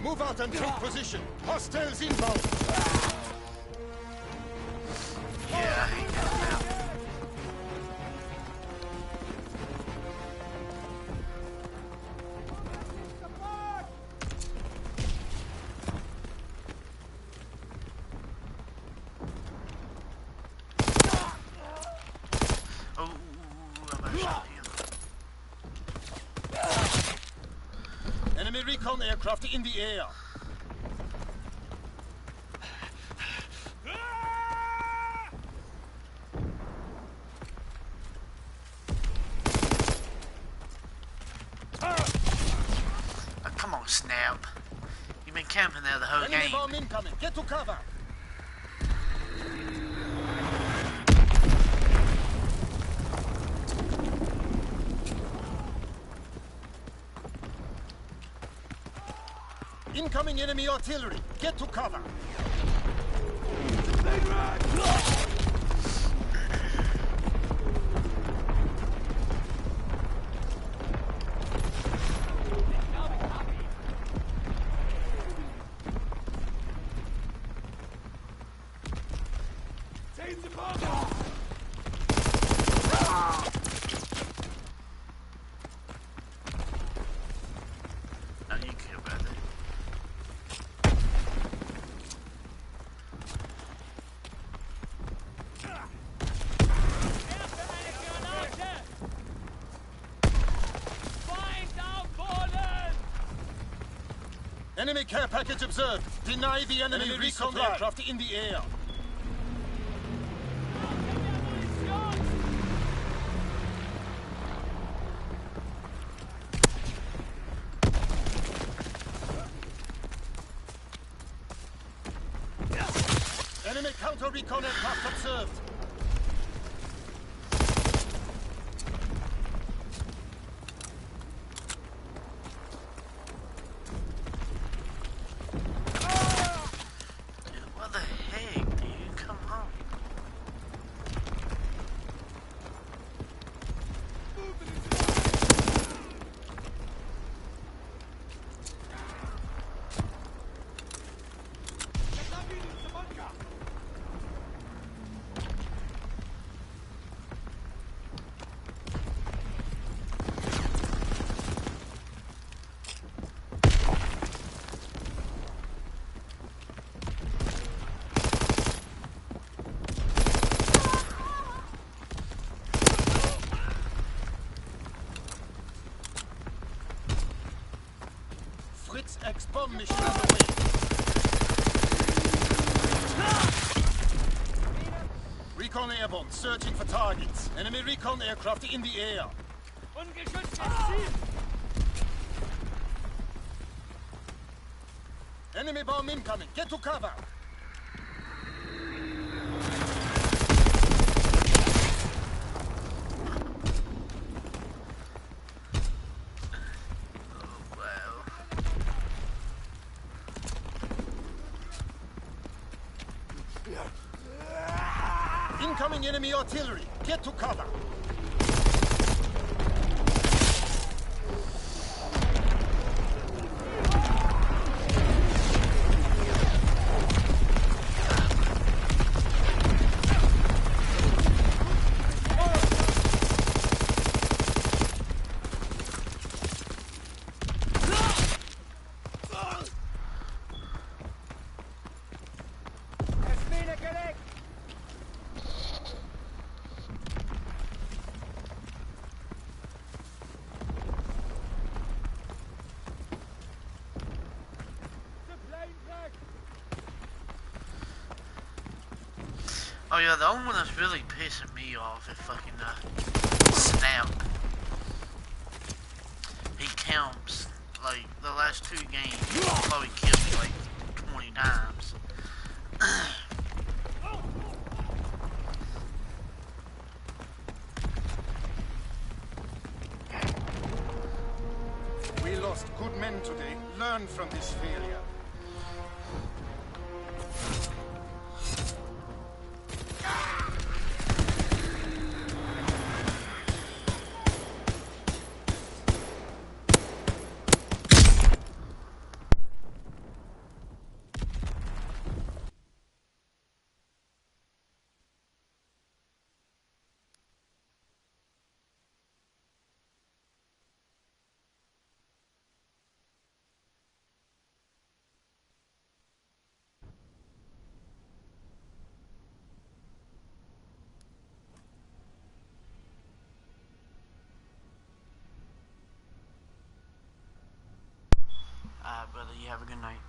Move out and take position. Hostiles inbound. Yeah, I ain't doing that. Oh, I better shot him. Enemy recon aircraft in the air. Oh, come on, Snap. You've been camping there the whole Enemy game. bomb incoming. Get to cover. Incoming enemy artillery. Get to cover. No, you care about that. Enemy care package observed. Deny the enemy recon aircraft in the air. Enemy counter recon aircraft observed. Dude, what the heck, dude? Come on. Fritz X-bomb mission underway. Recon airborne, searching for targets. Enemy recon aircraft in the air. Enemy bomb incoming. Get to cover. Oh, wow. Incoming enemy artillery. Get to cover. Oh yeah, the only one that's really pissing me off is fucking Snap. He camps like the last two games. He probably killed me like 20 times. We lost good men today. Learn from this failure. Alright, brother. You have a good night.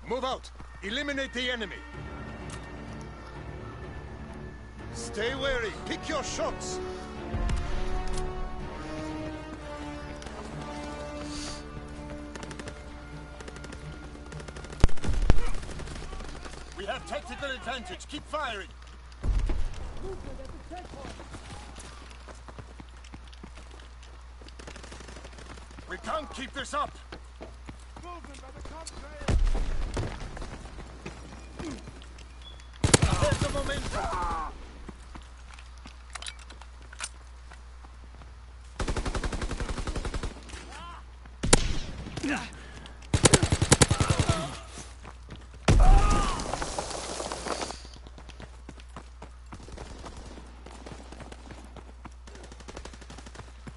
Move out! Eliminate the enemy! Stay wary! Pick your shots! We have tactical advantage. Keep firing! We can't keep this up! There's the momentum!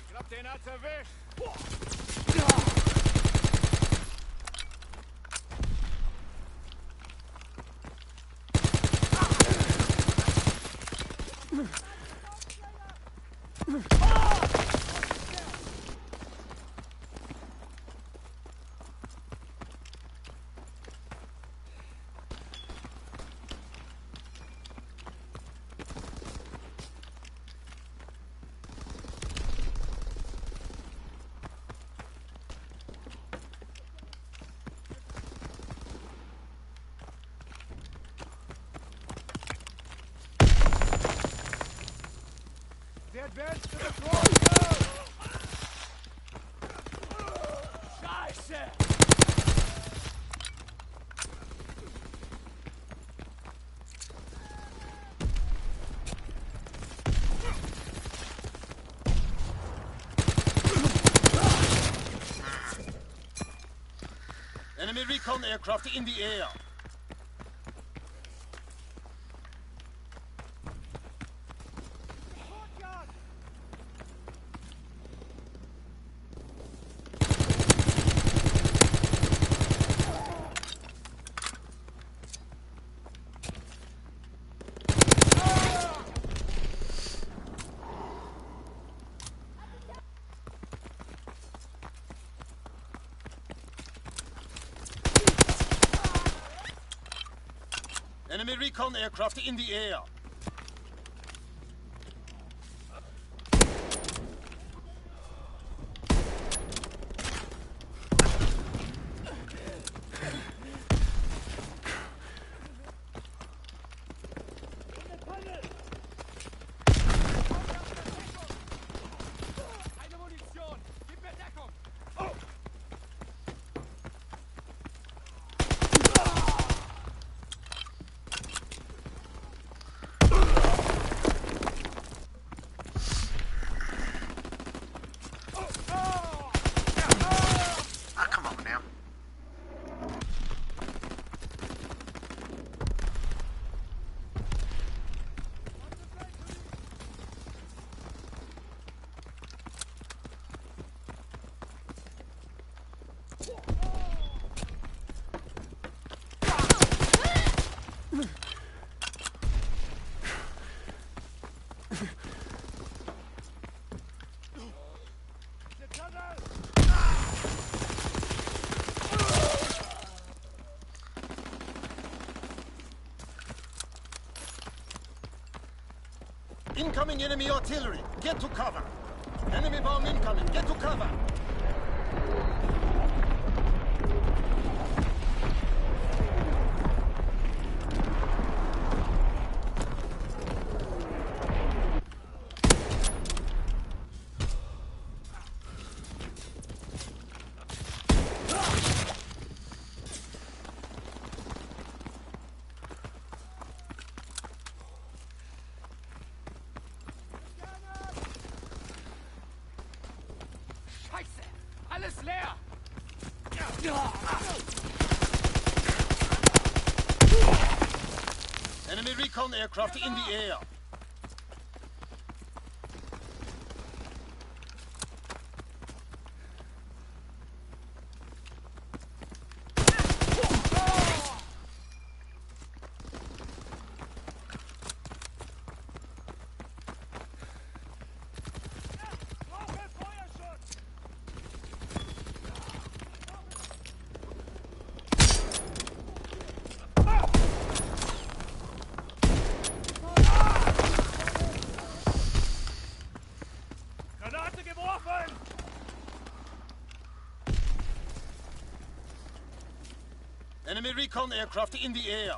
Ich hab den Arzt erwischt! Enemy recon aircraft in the air. Enemy recon aircraft in the air. Eine Munition! Gib mir Deckung! Ah, come on now. Incoming enemy artillery. Get to cover. Enemy bomb incoming. Get to cover. Scheiße! Alles leer! Enemy recon aircraft in the air. Granate geworfen! Enemy recon aircraft in the air.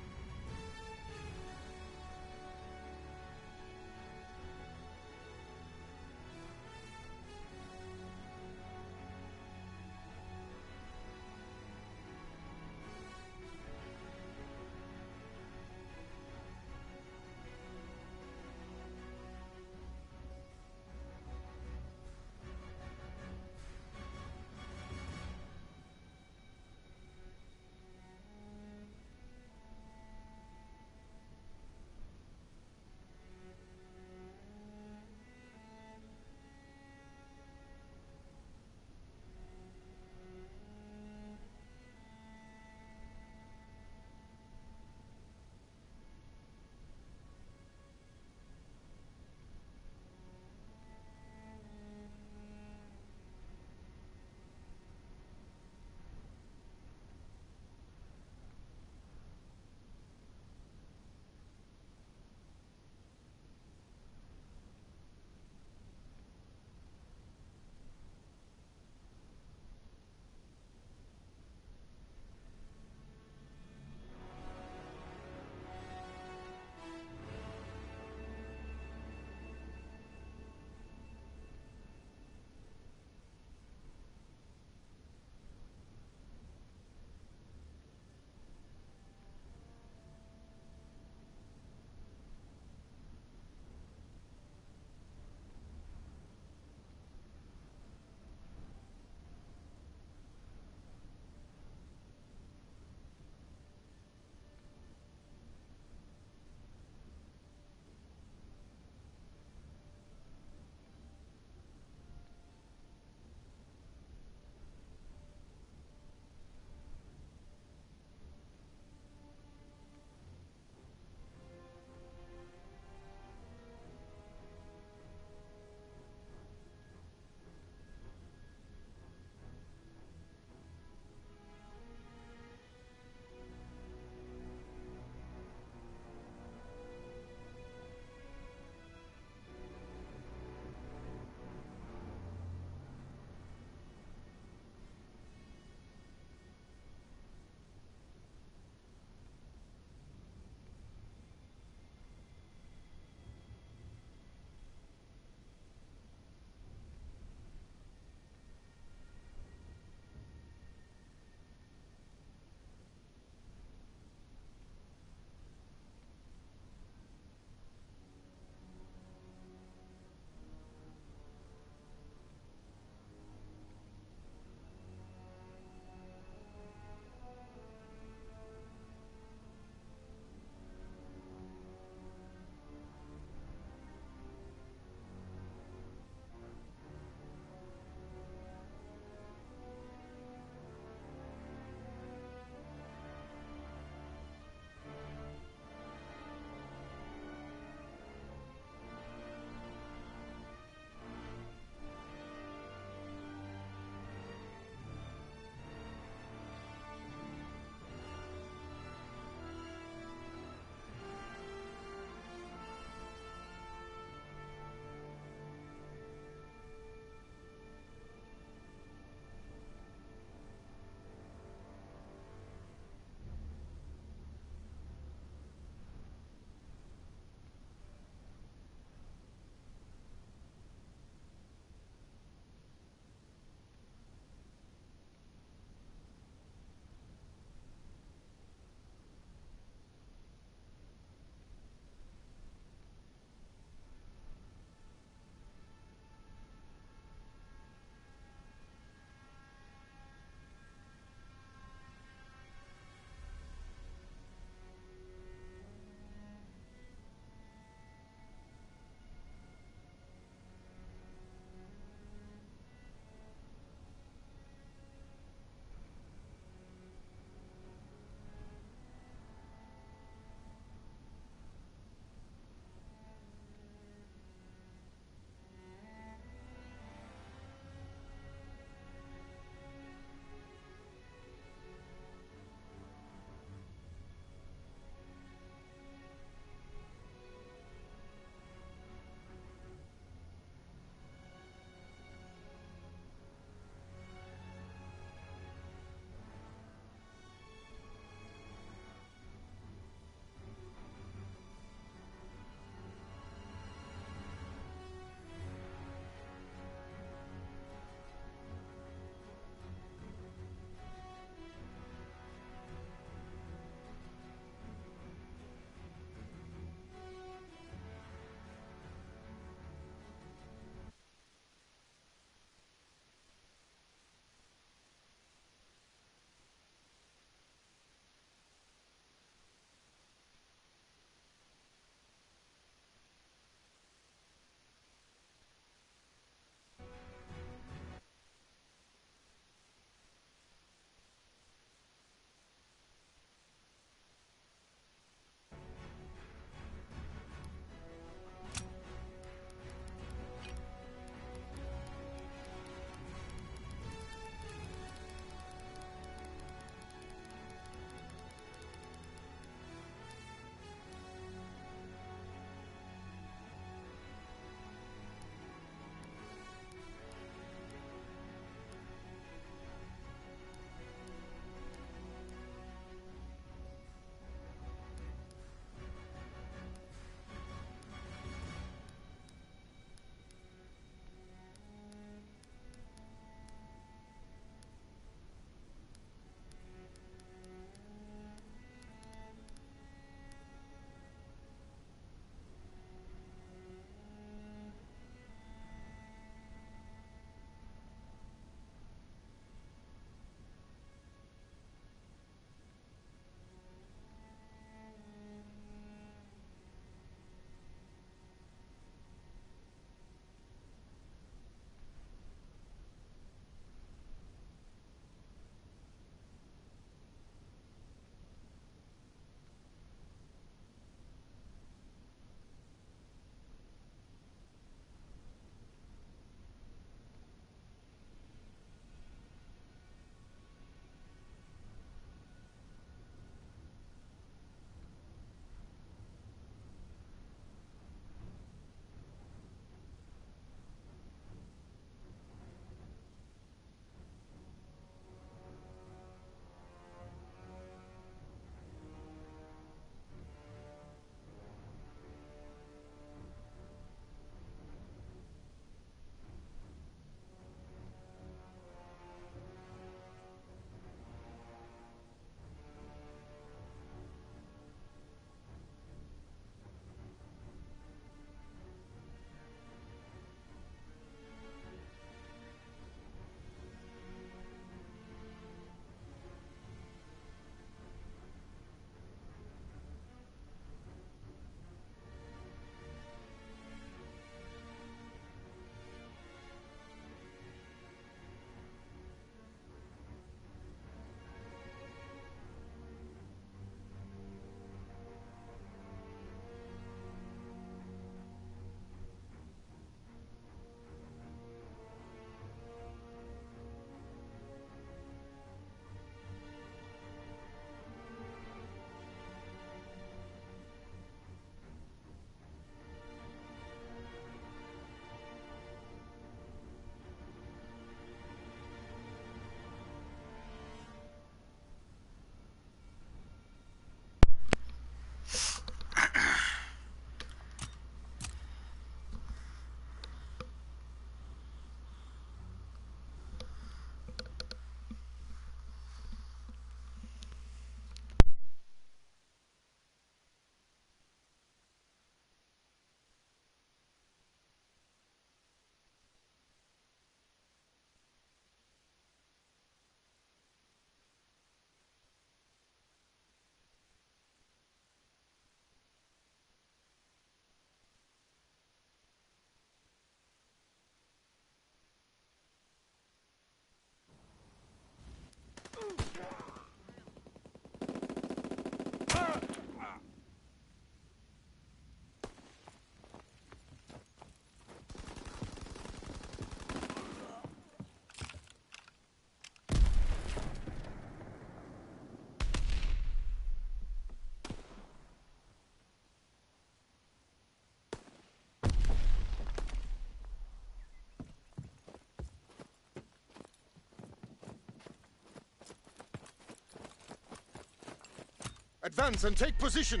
Advance and take position.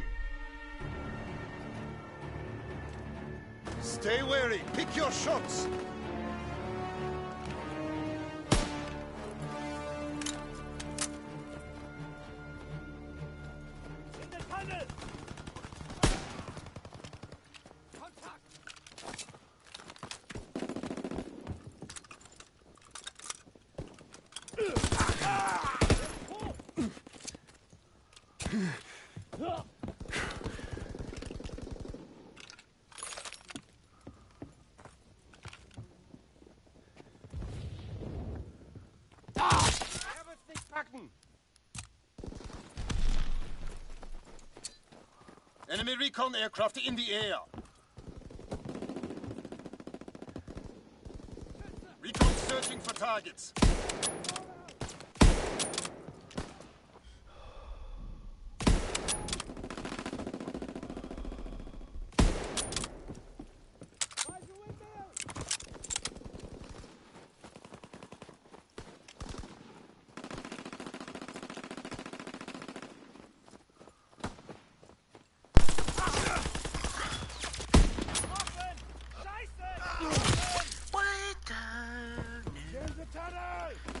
Stay wary. Pick your shots. In the tunnel! Kontakt! Er wird's nicht packen! Enemy recon aircraft in the air. Recon searching for targets.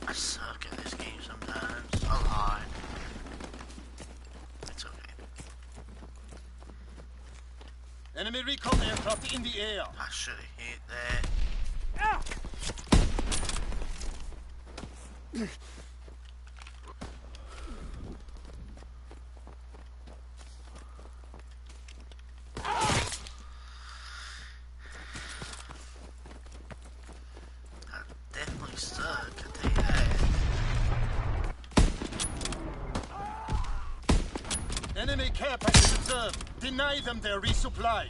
I suck at this game sometimes. A lot. It's okay. Enemy recon aircraft in the air. I should have hit that. I definitely suck, I tell you that. Enemy care package observed. Deny them their resupply.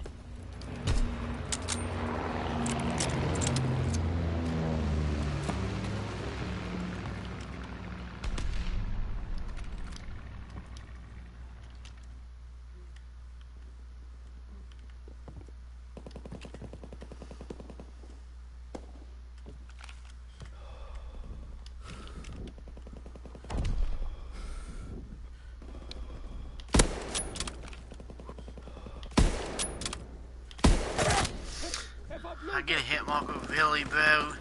I get a hit mark with Billy, bro.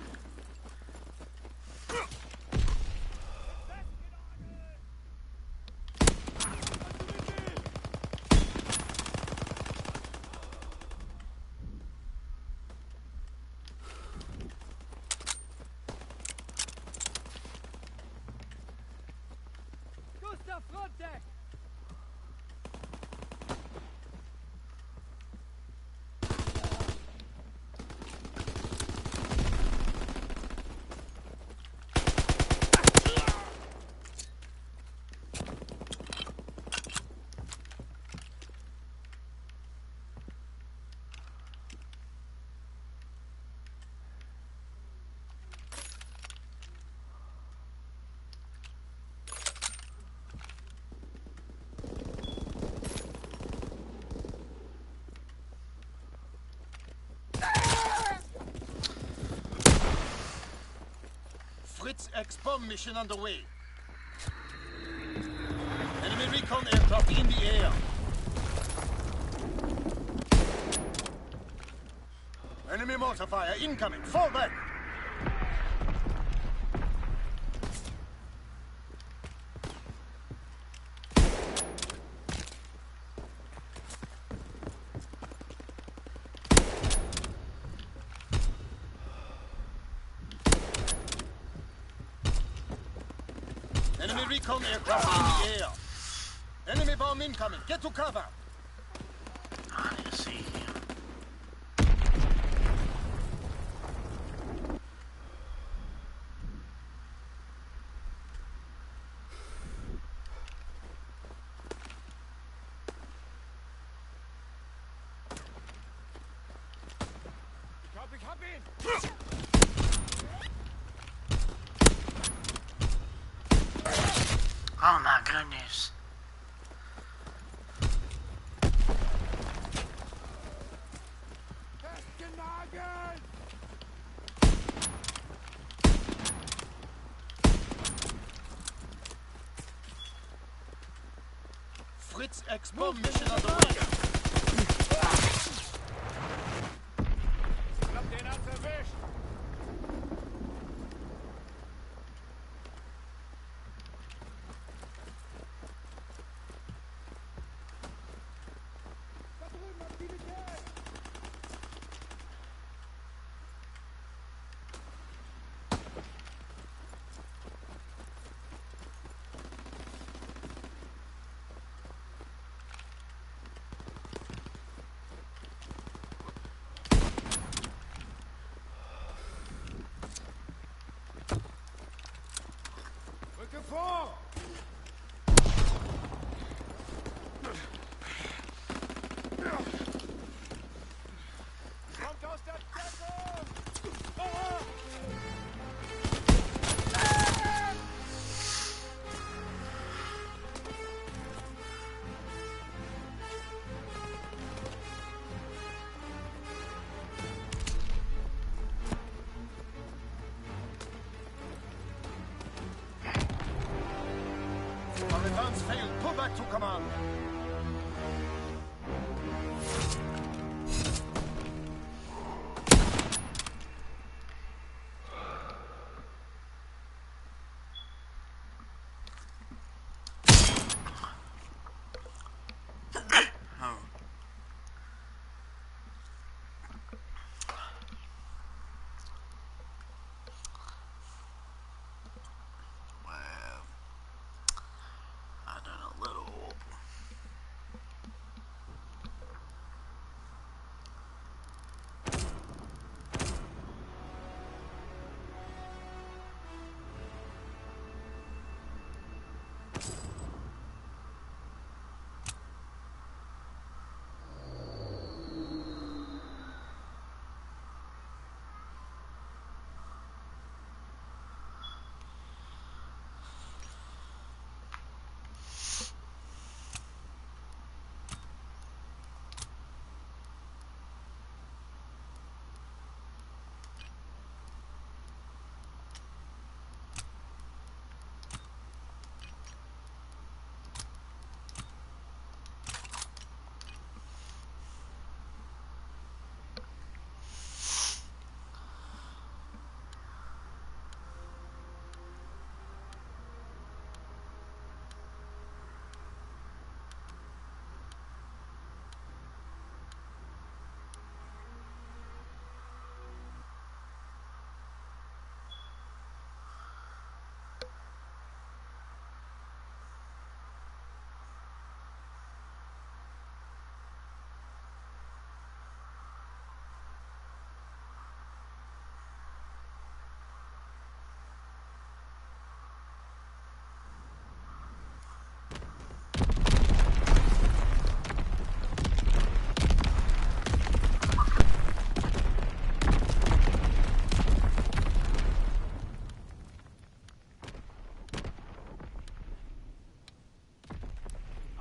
Gustav, front deck! Fritz X-bomb mission underway. Enemy recon aircraft in the air. Enemy mortar fire incoming. Fall back. Enemy recon aircraft in the air. Enemy bomb incoming. Get to cover. I need to see him. Ich hab ihn! Oh my goodness. Festgenagelt! Fritz X-bomb mission underway. Ich hab den Arzt erwischt. Da drüben Aktivität. Rücke vor! Kommt aus der Deckung! Ah! Our advance failed. Pull back to command. Oh. Well, I done a little.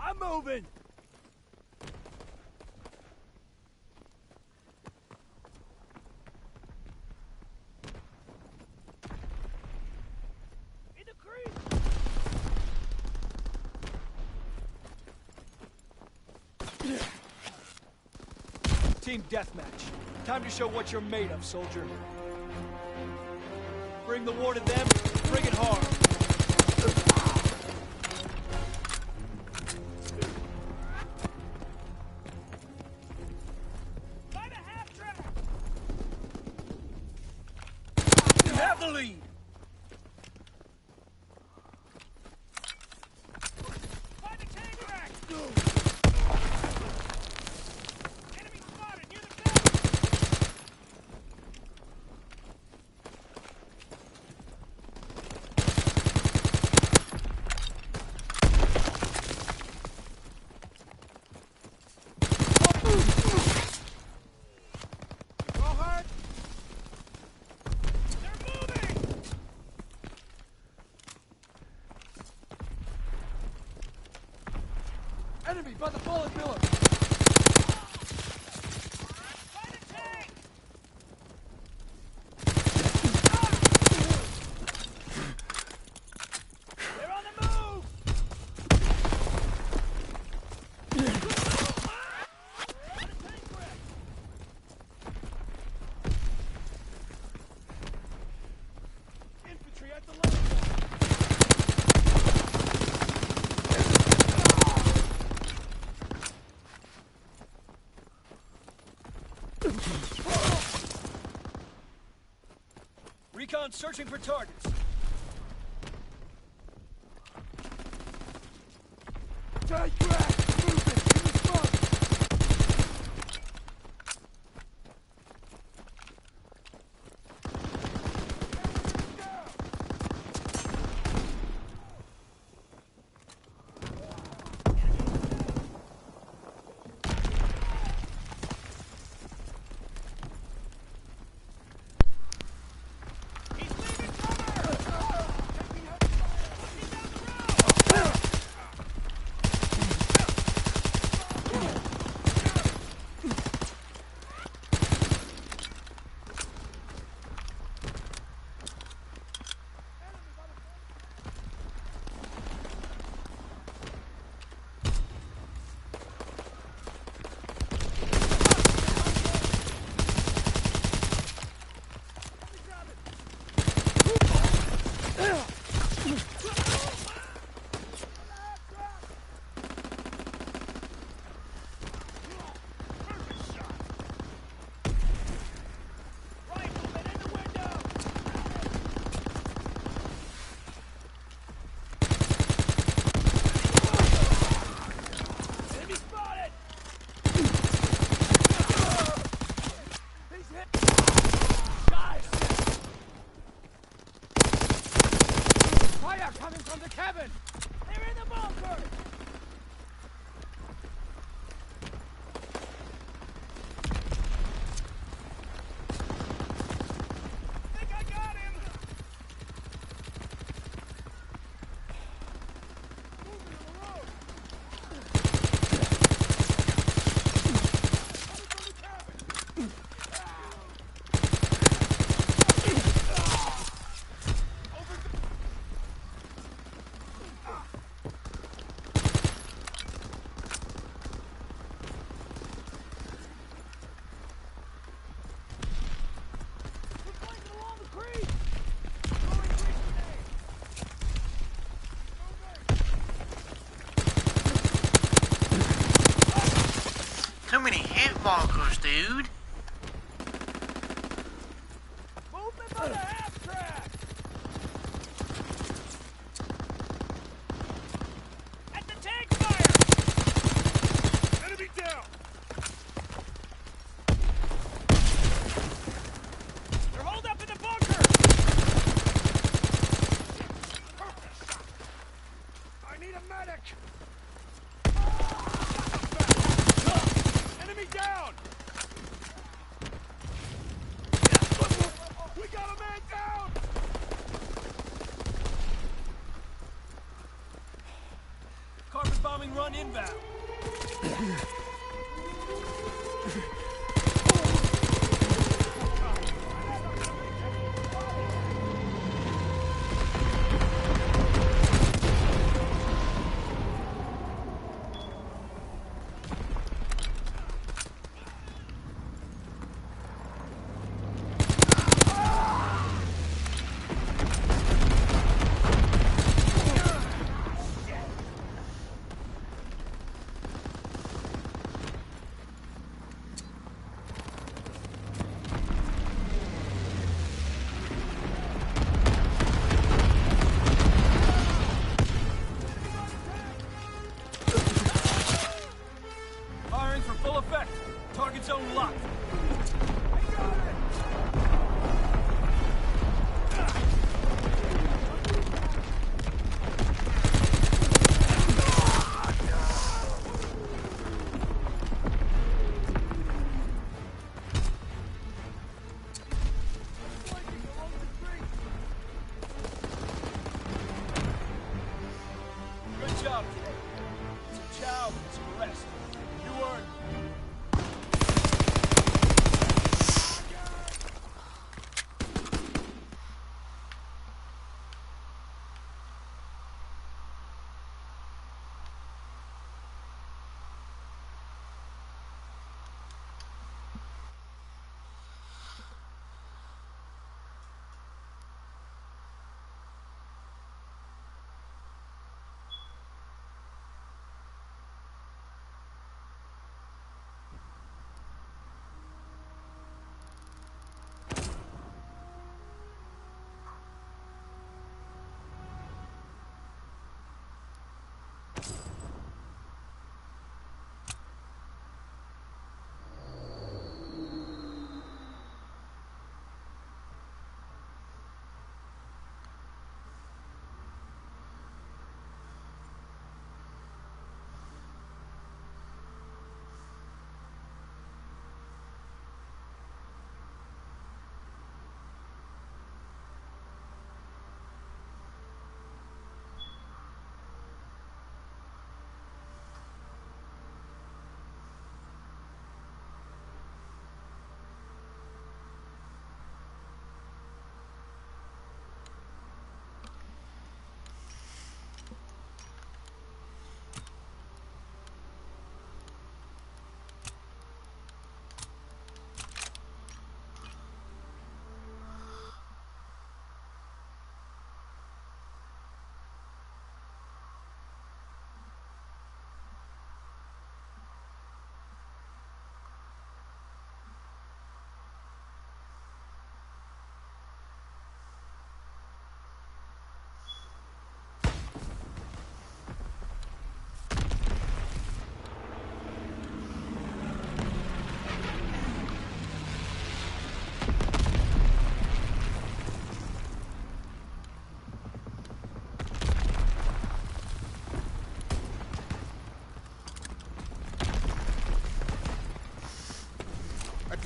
I'm moving! In the creek! Team deathmatch. Time to show what you're made of, soldier. Bring the war to them, bring it hard. Find a half-track! You have the lead! Find a tank rack! Enemy spotted near the base! Forward! They're moving! Enemy by the fallen pillar! Find a tank! They're on the move! Recon searching for targets. Take back! Movement! In the smoke! Coming from the cabin! They're in the bunker! I think I got him! Moving on the road! Coming from the cabin! Too many hit markers, dude. Movement by the half track! At the tank fire! Enemy down! They're holed up in the bunker! Perfect shot! I need a medic! Enemy down! We got a man down! Carpet bombing run inbound.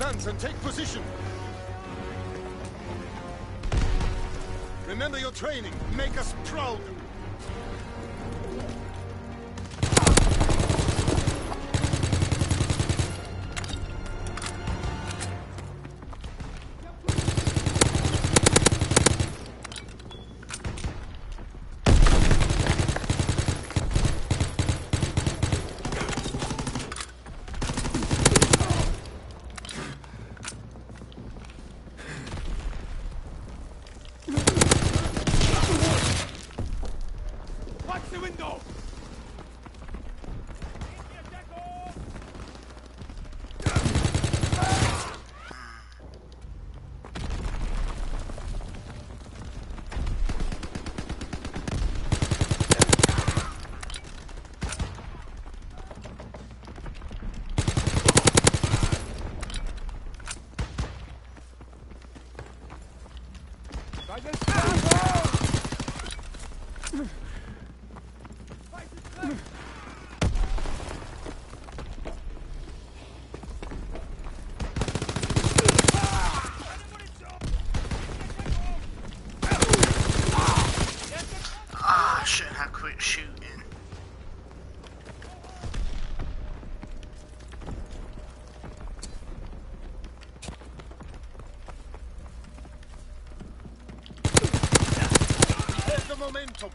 Advance and take position. Remember your training. Make us proud. Ah, shouldn't have quit shooting. Get the momentum.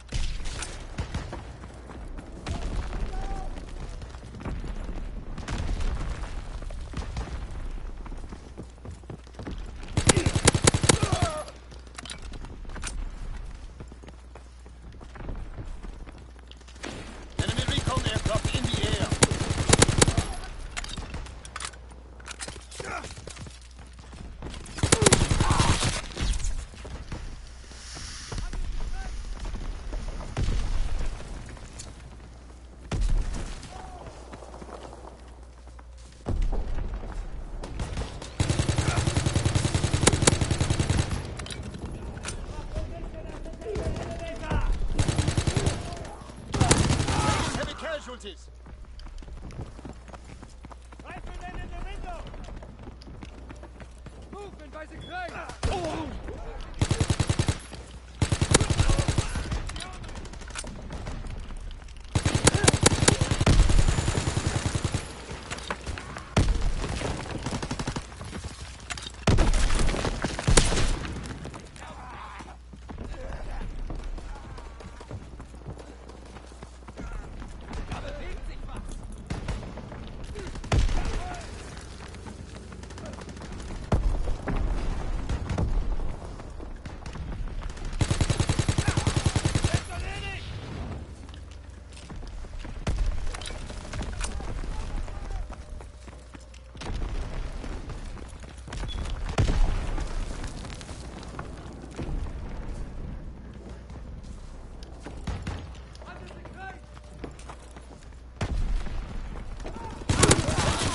Enemy recon aircraft in the air. Heavy casualties. Movement by the crane!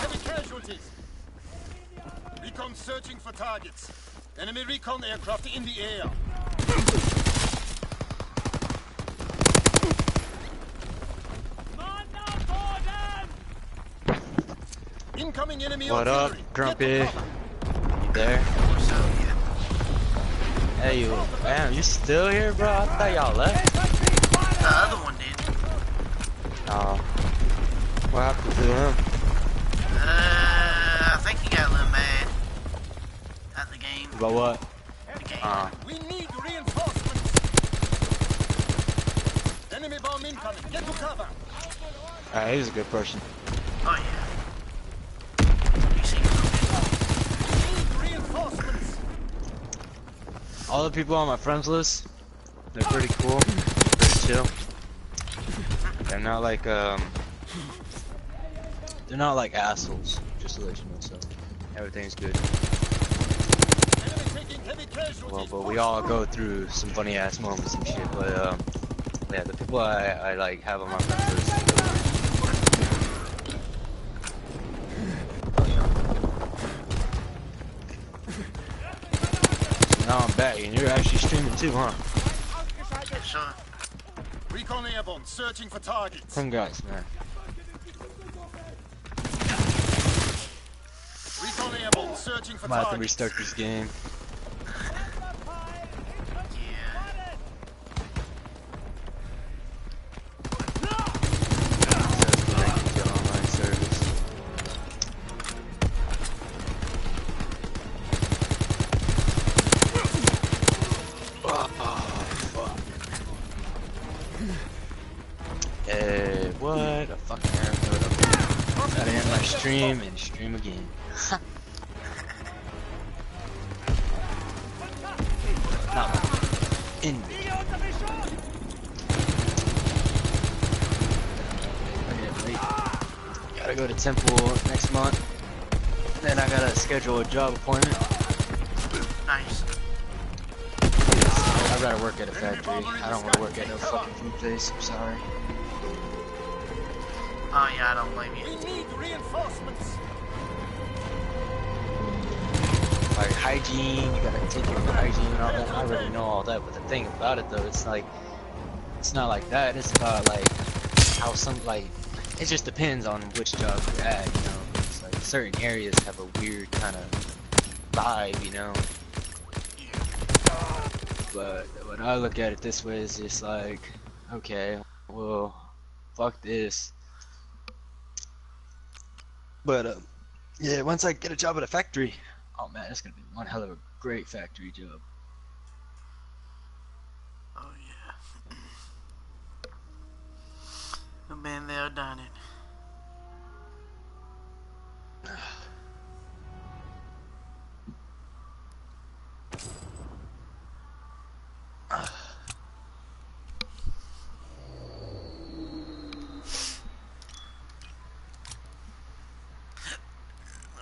Heavy casualties. Recon searching for targets. Enemy recon aircraft in the air. Incoming enemy What up, artillery. Grumpy? Get to cover. You there? What's up, yeah? Hey, you. Damn, you still here, bro? I thought y'all left. The other one did. Oh. What happened to him? I think he got a little mad at the game. About what? The game. We need reinforcements. Enemy bomb incoming. Get to cover. Alright, he's a good person. Oh yeah. You see Need reinforcements. All the people on my friends list, they're pretty cool. Pretty chill. They're not like, they're not like assholes, just to let you know, so everything's good. Enemy taking heavy casualties. Well, but we all go through some funny ass moments and shit, but, yeah, the people I like have on my friends list. Now I'm back, and you're actually streaming too, huh? Yes, sir. Recon airborne searching for targets. Congrats, man. Recon airborne searching for Might have to targets. restart this game. Yeah. Connected to online service. Hey, what a fucking error. Gotta end my stream and stream again. Not my in. Gotta go to Temple next month. Then I gotta schedule a job appointment. Nice. I'd rather work at a factory. I don't want to work at no fucking food place. I'm sorry. Oh yeah, I don't blame We you. need reinforcements. Like hygiene, you gotta take care of your hygiene and all that. I already know all that, but the thing about it though, it's like, it's not like that. It's about like how it just depends on which job you're at, you know. It's like certain areas have a weird kind of vibe, you know. But when I look at it this way, it's just like, okay, well, fuck this. But yeah, once I get a job at a factory, oh man, it's gonna be one hell of a great factory job. Oh yeah. I've been there, done it.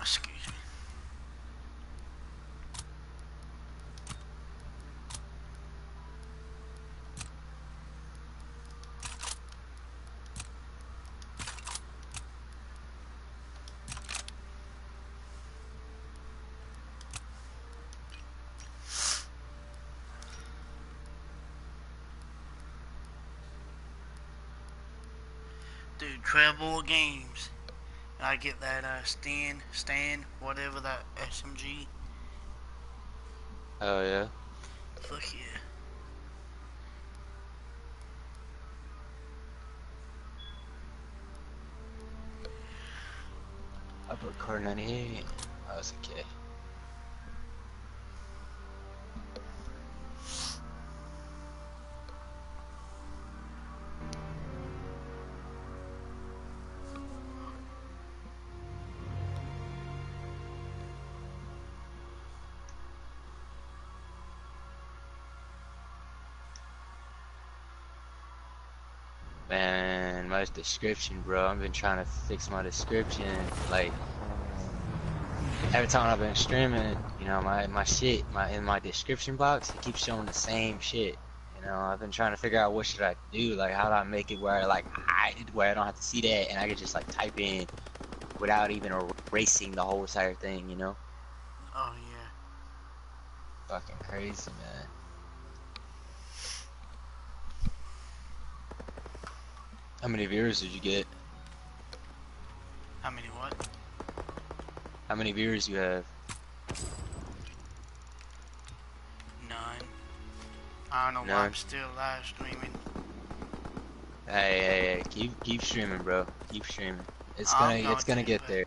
Excuse me. Dude, treble games. I get that stand, whatever that SMG. Oh yeah. Fuck yeah. I put car 98. I was okay. Man, my description, bro. I've been trying to fix my description. Like, every time I've been streaming, you know, my shit, in my description box, it keeps showing the same shit. You know, I've been trying to figure out what should I do, like how do I make it where where I don't have to see that and I can just like type in without even erasing the whole entire thing, you know? Oh yeah. Fucking crazy, man. How many viewers did you get? How many what? How many viewers you have? None. I don't know why None. I'm still live streaming. Hey, keep streaming, bro. Keep streaming. It's I'm gonna going to, get but- there.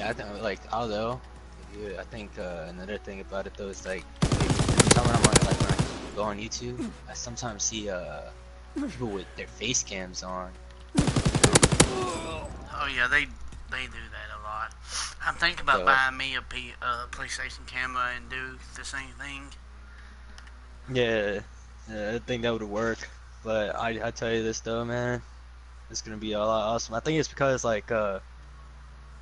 I think like although, yeah, I think another thing about it though is like when I go on YouTube, I sometimes see people with their face cams on. Oh yeah, they do that a lot. I'm thinking about So- buying me a PlayStation camera and do the same thing. Yeah, I think that would work. But I tell you this though, man, it's gonna be a lot awesome. I think it's because like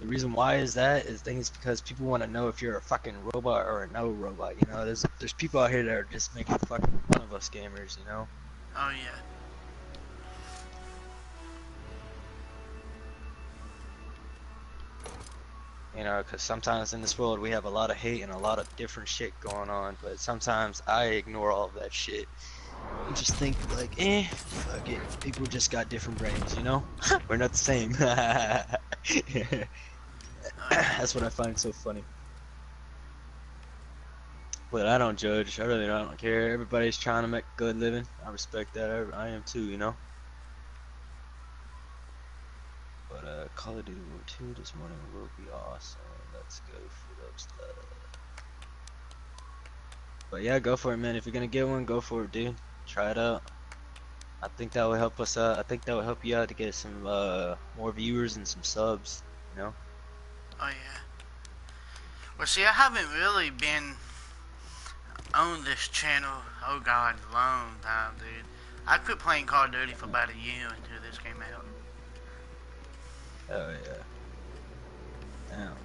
The reason why is that is think it's because people want to know if you're a fucking robot or a no robot. You know, there's people out here that are just making fucking fun of us gamers. You know. Oh yeah. You know, because sometimes in this world we have a lot of hate and a lot of different shit going on, but sometimes I ignore all of that shit and just think like, fuck it. People just got different brains, you know? We're not the same. Oh yeah. That's what I find so funny. But I don't judge. I really don't care. Everybody's trying to make a good living. I respect that. I am too, you know? But Call of Duty World 2 this morning will be awesome. Let's go for those stuff. But yeah, go for it, man. If you're gonna get one, go for it, dude. Try it out. I think that will help us out. I think that will help you out to get some more viewers and some subs, you know? Oh yeah. Well, see, I haven't really been on this channel, oh god, long time, dude. I quit playing Call of Duty for about a year until this came out. Oh yeah. Damn.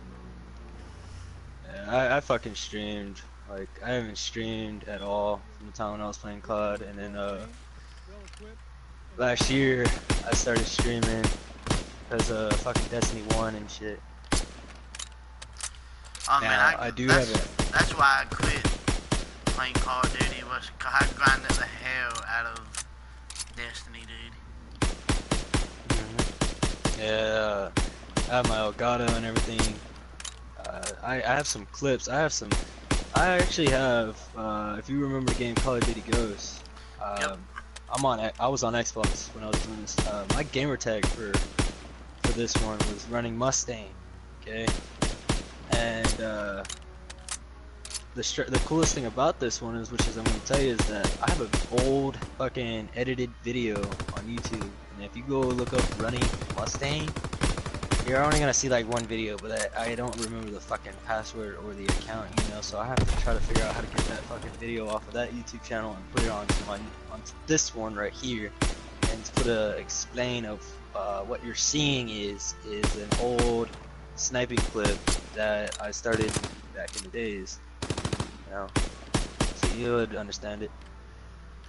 Yeah, I fucking streamed. Like, I haven't streamed at all from the time when I was playing COD, and then last year I started streaming because fucking Destiny 1 and shit. Oh Now, man, I do have it. that's why I quit playing Call of Duty, was I grinded the hell out of Destiny, dude. Yeah, I have my Elgato and everything. I have some clips. I actually have, if you remember the game Call of Duty Ghosts, Yep. I was on Xbox when I was doing this. My gamer tag for this one was running Mustang, okay? And the coolest thing about this one is, which is I'm gonna tell you, is that I have an old fucking edited video on YouTube, and if you go look up running Mustang, you're only gonna see like one video, but I don't remember the fucking password or the account, you know, so I have to try to figure out how to get that fucking video off of that YouTube channel and put it onto this one right here, and to put a explain of what you're seeing is an old sniping clip that I started back in the days, you know, so you would understand it.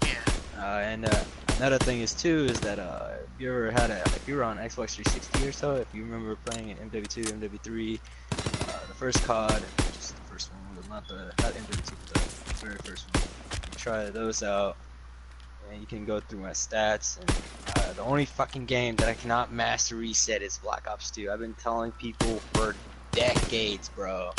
Yeah. And another thing is too is that if you ever had if you were on Xbox 360 or so, if you remember playing in MW2, MW3, the first COD, just the first one, not MW2, but the very first one. You try those out, and you can go through my stats. And the only fucking game that I cannot master reset is Black Ops 2. I've been telling people for decades, bro,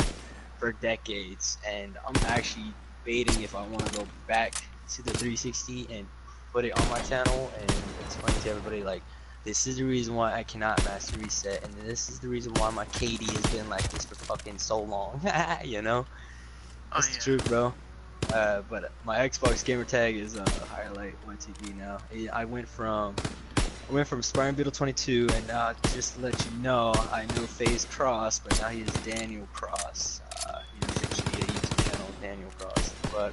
for decades, and I'm actually debating if I want to go back to the 360 and put it on my channel and explain to everybody, like, this is the reason why I cannot master reset, and this is the reason why my KD has been like this for fucking so long. You know? Oh That's yeah. the truth, bro. But my Xbox gamer tag is Highlight 1TV now. I went from Spartan Beetle 22, and now just to let you know, I know FaZe Cross, but now he is Daniel Cross. He is actually a YouTube channel, Daniel Cross. But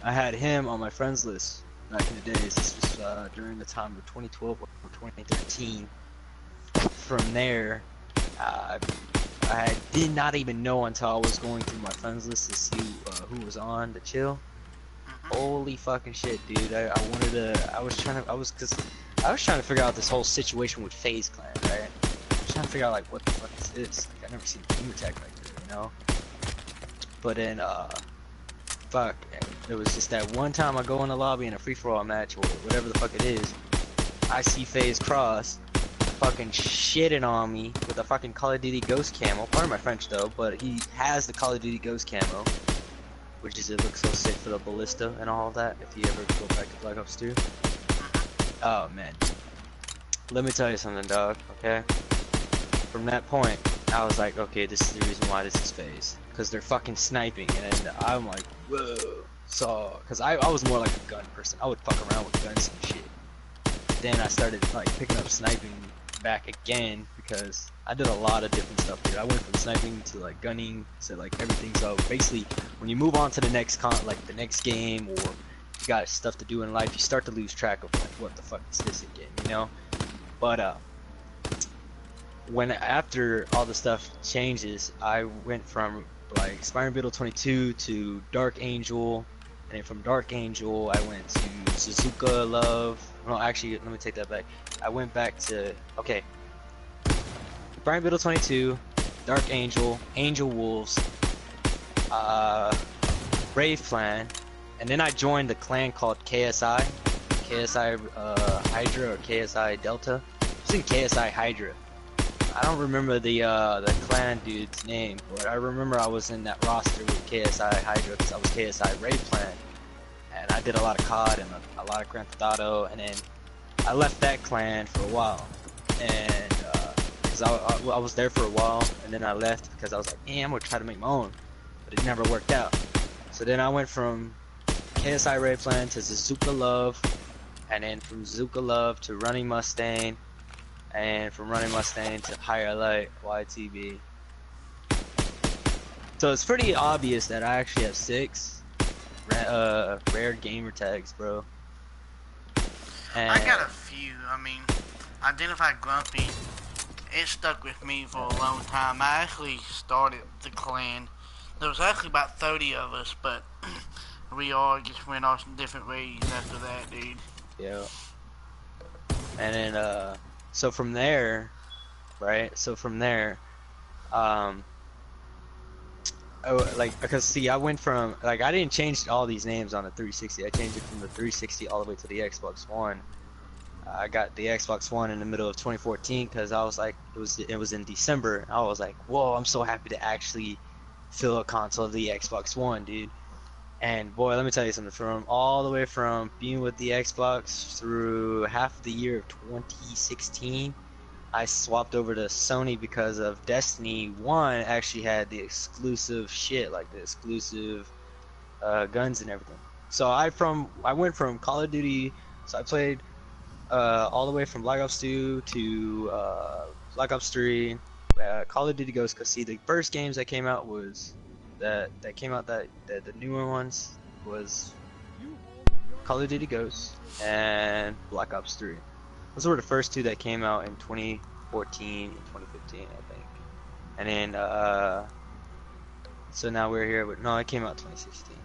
I had him on my friends list back in the days. This was during the time of 2012 or 2013. From there, I did not even know until I was going through my friends list to see who was on the chill. Holy fucking shit, dude! I was trying to figure out this whole situation with FaZe Clan, right? I was trying to figure out like what the fuck is this? Like, I've never seen a gamer tag like this, you know? But then fuck, it was just that one time I go in the lobby in a free-for-all match or whatever the fuck it is, I see FaZe Cross fucking shitting on me with a fucking Call of Duty Ghost camo. Pardon my French though, but he has the Call of Duty Ghost camo, which is, it looks so sick for the ballista and all of that, if you ever go back to Black Ops 2. Oh man, let me tell you something, dog, okay? From that point, I was like, okay, this is the reason why this is FaZe. Because they're fucking sniping, and I'm like, whoa. So, because I was more like a gun person. I would fuck around with guns and shit. Then I started like picking up sniping back again, because I did a lot of different stuff, dude. I went from sniping to like gunning to like everything. So basically, when you move on to the next the next game, or you got stuff to do in life, you start to lose track of like, what the fuck is this again, you know? But when after all the stuff changes, I went from like Spyro Beetle 22 to Dark Angel, and then from Dark Angel I went to Suzuka Love. No, actually, let me take that back. I went back to Spyro Beetle 22, Dark Angel, Angel Wolves, Brave Clan, and then I joined the clan called KSI Hydra or KSI Delta. It's in KSI Hydra. I don't remember the clan dude's name, but I remember I was in that roster with KSI Hydra because I was KSI Raid Clan, and I did a lot of COD and a lot of Grand Theft Auto, and then I left that clan for a while, and because I was there for a while, and then I left because I was like, I'm gonna try to make my own, but it never worked out. So then I went from KSI Raid Clan to Suzuka Love, and then from Suzuka Love to Running Mustang, and from Running Mustang to Higher Light YTB. So it's pretty obvious that I actually have 6 rare gamer tags, bro. And I got a few. I mean, Identified Grumpy. It stuck with me for a long time. I actually started the clan. There was actually about 30 of us, but we all just went off some different ways after that, dude. Yeah. And then, so from there, right? So from there, because see, I went from, like, I didn't change all these names on the 360. I changed it from the 360 all the way to the Xbox One. I got the Xbox One in the middle of 2014 because I was like, it was in December. I was like, whoa, I'm so happy to actually feel a console of the Xbox One, dude. And boy, let me tell you something. From all the way from being with the Xbox through half the year of 2016, I swapped over to Sony because of Destiny 1 actually had the exclusive shit, like the exclusive guns and everything. So I went from Call of Duty, so I played all the way from Black Ops 2 to Black Ops 3, Call of Duty Ghosts. Cause see, the first games that came out was the newer ones was Call of Duty Ghosts and Black Ops 3. Those were the first 2 that came out in 2014 and 2015, I think. And then so now we're here with, no, it came out 2016.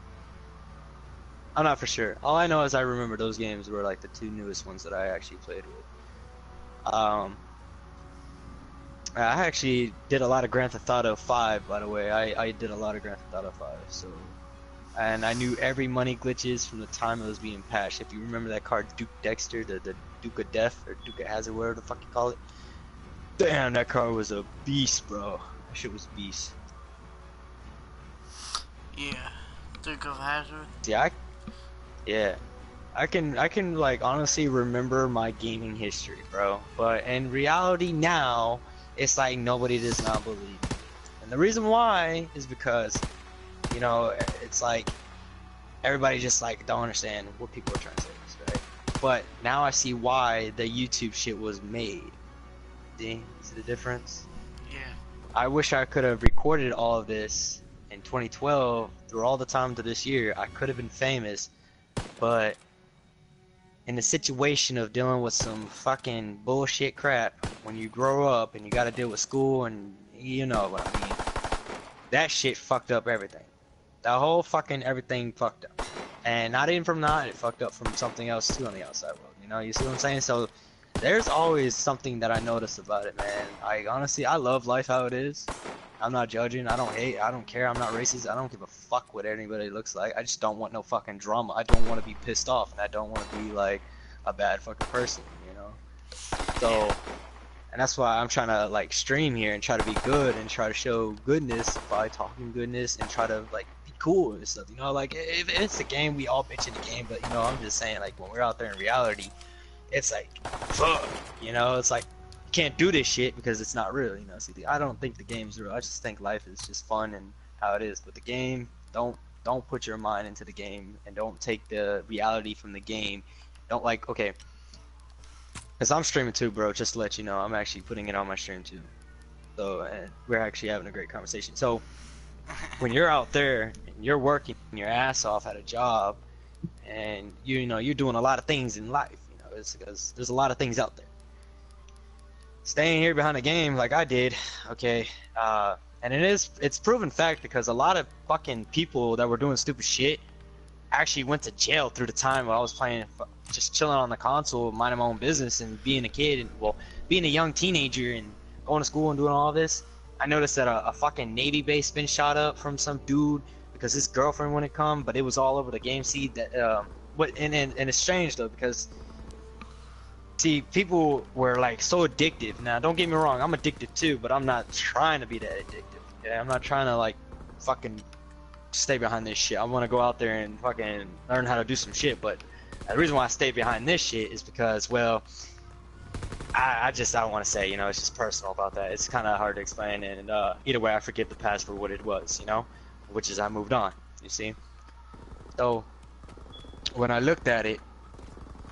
I'm not for sure. All I know is I remember those games were like the 2 newest ones that I actually played with. I actually did a lot of Grand Theft Auto 5, by the way. I did a lot of Grand Theft Auto 5, so, and I knew every money glitches from the time it was being patched. If you remember that card, Duke Dexter, the Duke of Death, or Duke of Hazard, whatever the fuck you call it. Damn, that card was a beast, bro. That shit was a beast. Yeah, Duke of Hazard. Yeah, I can like honestly remember my gaming history, bro. But in reality now, it's like nobody does not believe me. And the reason why is because, you know, it's like everybody just like don't understand what people are trying to say, right? But now I see why the YouTube shit was made. See the difference? Yeah. I wish I could have recorded all of this in 2012 through all the time to this year. I could have been famous, but in the situation of dealing with some fucking bullshit crap when you grow up and you gotta deal with school and you know what I mean, that shit fucked up everything. That whole fucking everything fucked up. And not even from that, it fucked up from something else too on the outside world. You know, you see what I'm saying? So there's always something that I notice about it, man. I love life how it is. I'm not judging, I don't hate, I don't care, I'm not racist, I don't give a fuck what anybody looks like. I just don't want no fucking drama. I don't want to be pissed off, and I don't want to be like a bad fucking person, you know? So, and that's why I'm trying to like stream here and try to be good and try to show goodness by talking goodness and try to like be cool and stuff, you know? Like, if it's a game, we all bitch in the game, but you know, I'm just saying, like, when we're out there in reality, it's like, fuck, you know? It's like, can't do this shit because it's not real, you know. See, I don't think the game's real. I just think life is just fun and how it is. But the game, don't put your mind into the game and don't take the reality from the game. Don't like, okay, because I'm streaming too, bro. Just to let you know, I'm actually putting it on my stream too. So and we're actually having a great conversation. So when you're out there and you're working your ass off at a job and you know you're doing a lot of things in life, you know, it's because there's a lot of things out there. staying here behind the game like I did, okay, and it's proven fact because a lot of fucking people that were doing stupid shit actually went to jail through the time while I was playing, just chilling on the console, minding my own business and being a kid, and well, being a young teenager and going to school and doing all this. I noticed that a fucking Navy base been shot up from some dude because his girlfriend wouldn't come, but it was all over the game. See that, and it's strange though because see, people were like so addictive. Now, don't get me wrong, I'm addicted too, but I'm not trying to be that addictive. Yeah, I'm not trying to like fucking stay behind this shit. I want to go out there and fucking learn how to do some shit. But the reason why I stay behind this shit is because, well, I don't want to say, you know, it's just personal about that. It's kind of hard to explain, and either way, I forgive the past for what it was, you know, which is I moved on. You see, so when I looked at it,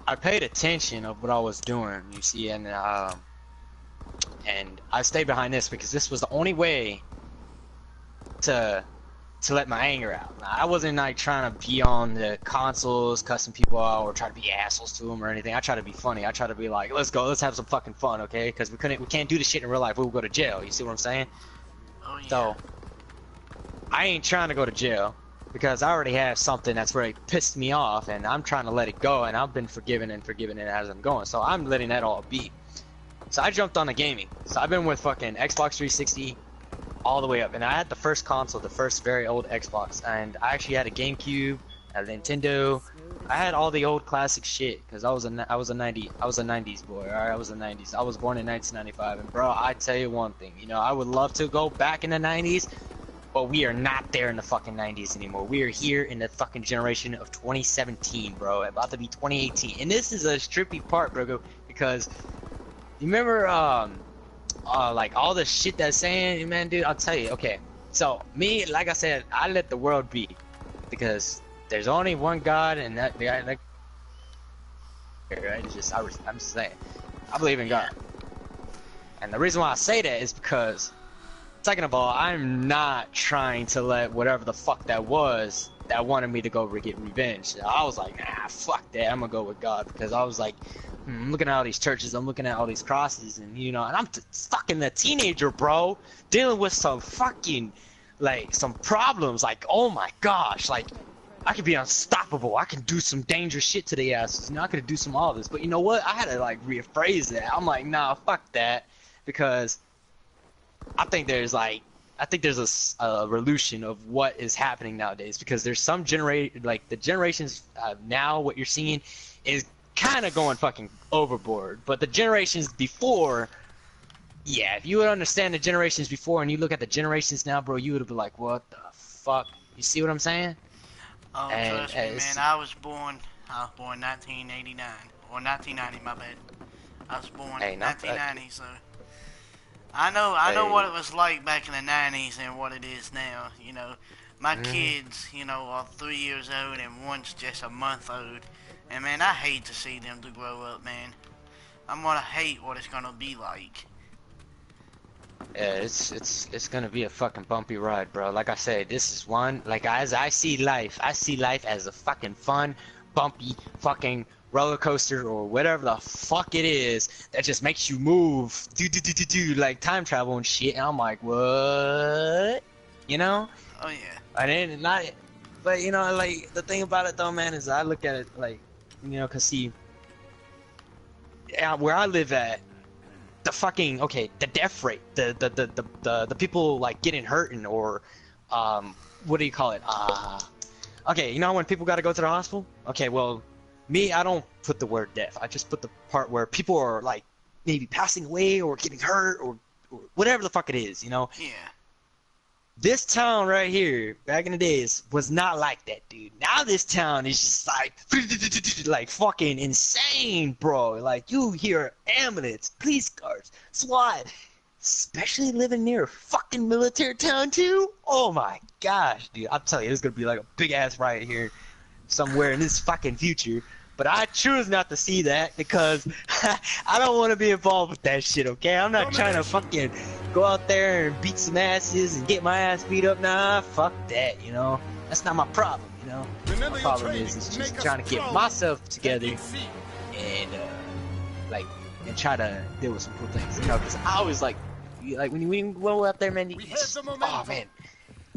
I paid attention of what I was doing, you see, and I stayed behind this because this was the only way to let my anger out. Now, I wasn't like trying to be on the consoles, cussing people out, or try to be assholes to them or anything. I try to be funny. I try to be like, let's go, let's have some fucking fun, okay? Because we can't do this shit in real life. We'll go to jail. You see what I'm saying? Oh yeah. So I ain't trying to go to jail because I already have something that's really pissed me off, and I'm trying to let it go. And I've been forgiving it as I'm going. So I'm letting that all be. So I jumped on the gaming. So I've been with fucking Xbox 360. All the way up, and I had the first console, the first very old Xbox, and I actually had a GameCube, a Nintendo. I had all the old classic shit because I was a 90s boy. All right, I was a 90s. I was born in 1995, and bro, I tell you one thing, you know, I would love to go back in the 90s, but we are not there in the fucking 90s anymore. We are here in the fucking generation of 2017, bro. About to be 2018, and this is a trippy part, bro, because you remember like all the shit that's saying, man, dude, I'll tell you. Okay, so me, like I said, I let the world be because there's only one God, and that the guy, like, right? I'm just saying, I believe in God, and the reason why I say that is because, second of all, I'm not trying to let whatever the fuck that was that wanted me to go get revenge. I was like, nah, fuck that. I'm gonna go with God because I was like, I'm looking at all these churches, I'm looking at all these crosses, and you know, and I'm fucking a teenager, bro, dealing with some fucking, like, some problems, like, oh my gosh, like, I could be unstoppable, I can do some dangerous shit to the asses, you know, I could do some all this, but you know what, I had to, like, rephrase that. I'm like, nah, fuck that, because I think there's a revolution of what is happening nowadays, because there's some like, the generations now, what you're seeing is kind of going fucking overboard, but the generations before, yeah, if you would understand the generations before and you look at the generations now, bro, you would have been like, what the fuck? You see what I'm saying? Oh, trust me, man, I was born 1989, or 1990, my bad. I was born in 1990, so I know what it was like back in the 90s and what it is now, you know. My kids, you know, are 3 years old and one's just a month old. And man, I hate to see them to grow up, man. I'm gonna hate what it's gonna be like. Yeah, it's gonna be a fucking bumpy ride, bro. Like I said, this is one, like, as I see life as a fucking fun, bumpy, fucking roller coaster or whatever the fuck it is that just makes you move, like time travel and shit. And I'm like, what? You know? Oh yeah. I didn't not, but you know, like, the thing about it though, man, is I look at it like, you know, cause see, where I live at, the fucking, okay, the death rate, the people like getting hurt and, or what do you call it? Okay, you know when people gotta go to the hospital? Okay, well, me, I don't put the word death. I just put the part where people are like maybe passing away or getting hurt or whatever the fuck it is, you know? Yeah. This town right here, back in the days, was not like that, dude. Now this town is just like fucking insane, bro. Like, you hear ambulance, police cars, SWAT, especially living near a fucking military town too. Oh my gosh, dude. I'm telling you, there's gonna be like a big ass riot here somewhere in this fucking future. But I choose not to see that because I don't want to be involved with that shit, okay? I'm not trying to fucking go out there and beat some asses and get my ass beat up. Nah, fuck that, you know? That's not my problem, you know? My problem is just trying to get myself together and, like, and try to deal with some cool things, you know, because I always like when we go out there, man, you just, oh man,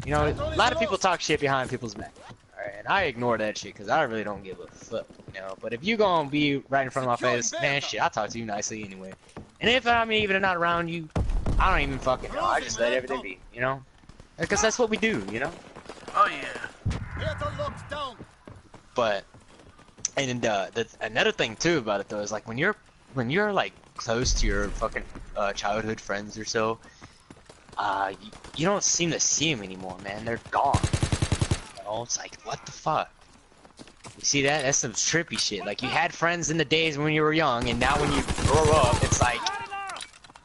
you know, a lot of people talk shit behind people's back, alright, and I ignore that shit because I really don't give a fuck, you know, but if you gonna be right in front of my face, man, shit, I'll talk to you nicely anyway, and if I'm even not around you, I don't even fucking know, I just let everything be, you know, because that's what we do, you know. Oh yeah. But and another thing too about it though is like when you're like close to your fucking childhood friends or so, you don't seem to see them anymore, man. They're gone. You know, it's like what the fuck. You see that? That's some trippy shit. Like you had friends in the days when you were young, and now when you grow up, it's like,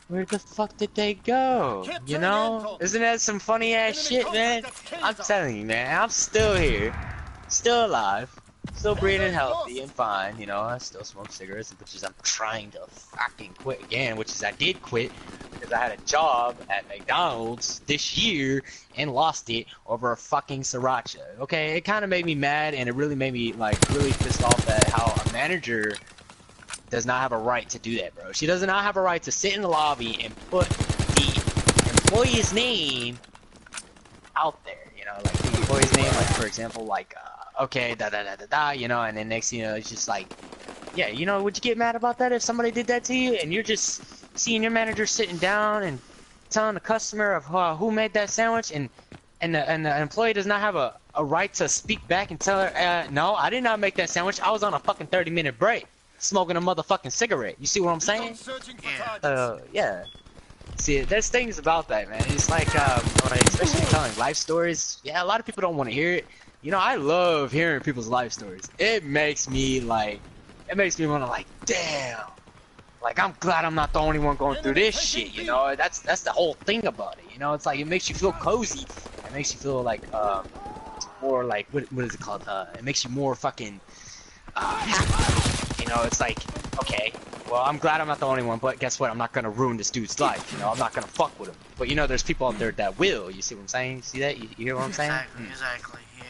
where the fuck did they go? You know? Isn't that some funny ass shit, man? I'm telling you, man. I'm still here, still alive. Still breathing healthy and fine, you know, I still smoke cigarettes, which is I'm trying to fucking quit again, which is I did quit because I had a job at McDonald's this year and lost it over a fucking sriracha. Okay, it kind of made me mad and it really made me like really pissed off at how a manager does not have a right to do that, bro. She does not have a right to sit in the lobby and put the employee's name out there, you know, like the employee's name, like for example, like okay, you know, and then next thing you know, it's just like, yeah, you know, would you get mad about that if somebody did that to you, and you're just seeing your manager sitting down and telling the customer of who made that sandwich, and the employee does not have a right to speak back and tell her, no, I did not make that sandwich, I was on a fucking 30-minute break, smoking a motherfucking cigarette, you see what I'm saying? Yeah. Yeah. See, there's things about that, man, it's like, especially telling life stories, yeah, a lot of people don't want to hear it. You know, I love hearing people's life stories. It makes me want to like, damn. Like, I'm glad I'm not the only one going through this shit, you know? That's the whole thing about it, you know? It's like, it makes you feel cozy. It makes you feel like, more like, what is it called? It makes you more fucking, happy. You know, it's like, okay, well, I'm glad I'm not the only one, but guess what? I'm not gonna ruin this dude's life, you know? I'm not gonna fuck with him. But, you know, there's people out there that will. You see what I'm saying? You see that? You hear what I'm saying? Exactly, yeah.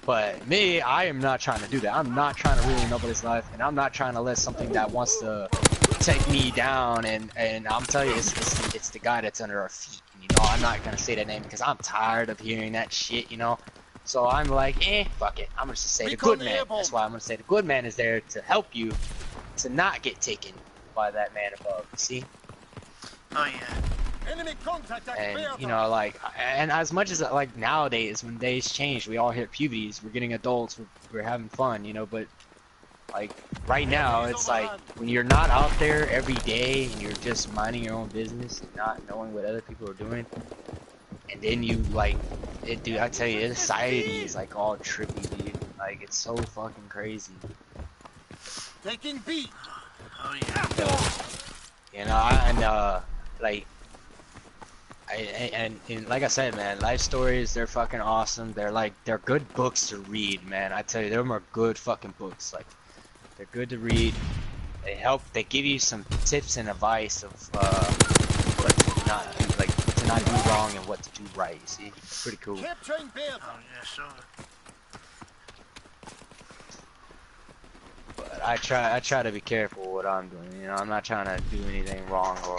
But me, I am not trying to do that. I'm not trying to ruin nobody's life, and I'm not trying to let something that wants to take me down. And I'm telling you, it's the guy that's under our feet. And, you know, I'm not gonna say that name because I'm tired of hearing that shit. You know, so I'm like, fuck it. I'm gonna just say the good man. That's why I'm gonna say the good man is there to help you to not get taken by that man above. See? Oh yeah. And you know, like, and as much as like nowadays when days change, we all hit puberties, we're getting adults, we're having fun, you know, but like right now it's like when you're not out there every day and you're just minding your own business and not knowing what other people are doing, and then you like it, dude, I tell you, society is like all trippy, dude. Like it's so fucking crazy. Taking B. Oh yeah. You know, and like and like I said, man, life stories, they're fucking awesome. They're good books to read, man. I tell you, them are good fucking books. Like, they're good to read. They give you some tips and advice of what to not do wrong and what to do right. You see, it's pretty cool. Oh yeah, sure. But I try to be careful what I'm doing. You know, I'm not trying to do anything wrong or.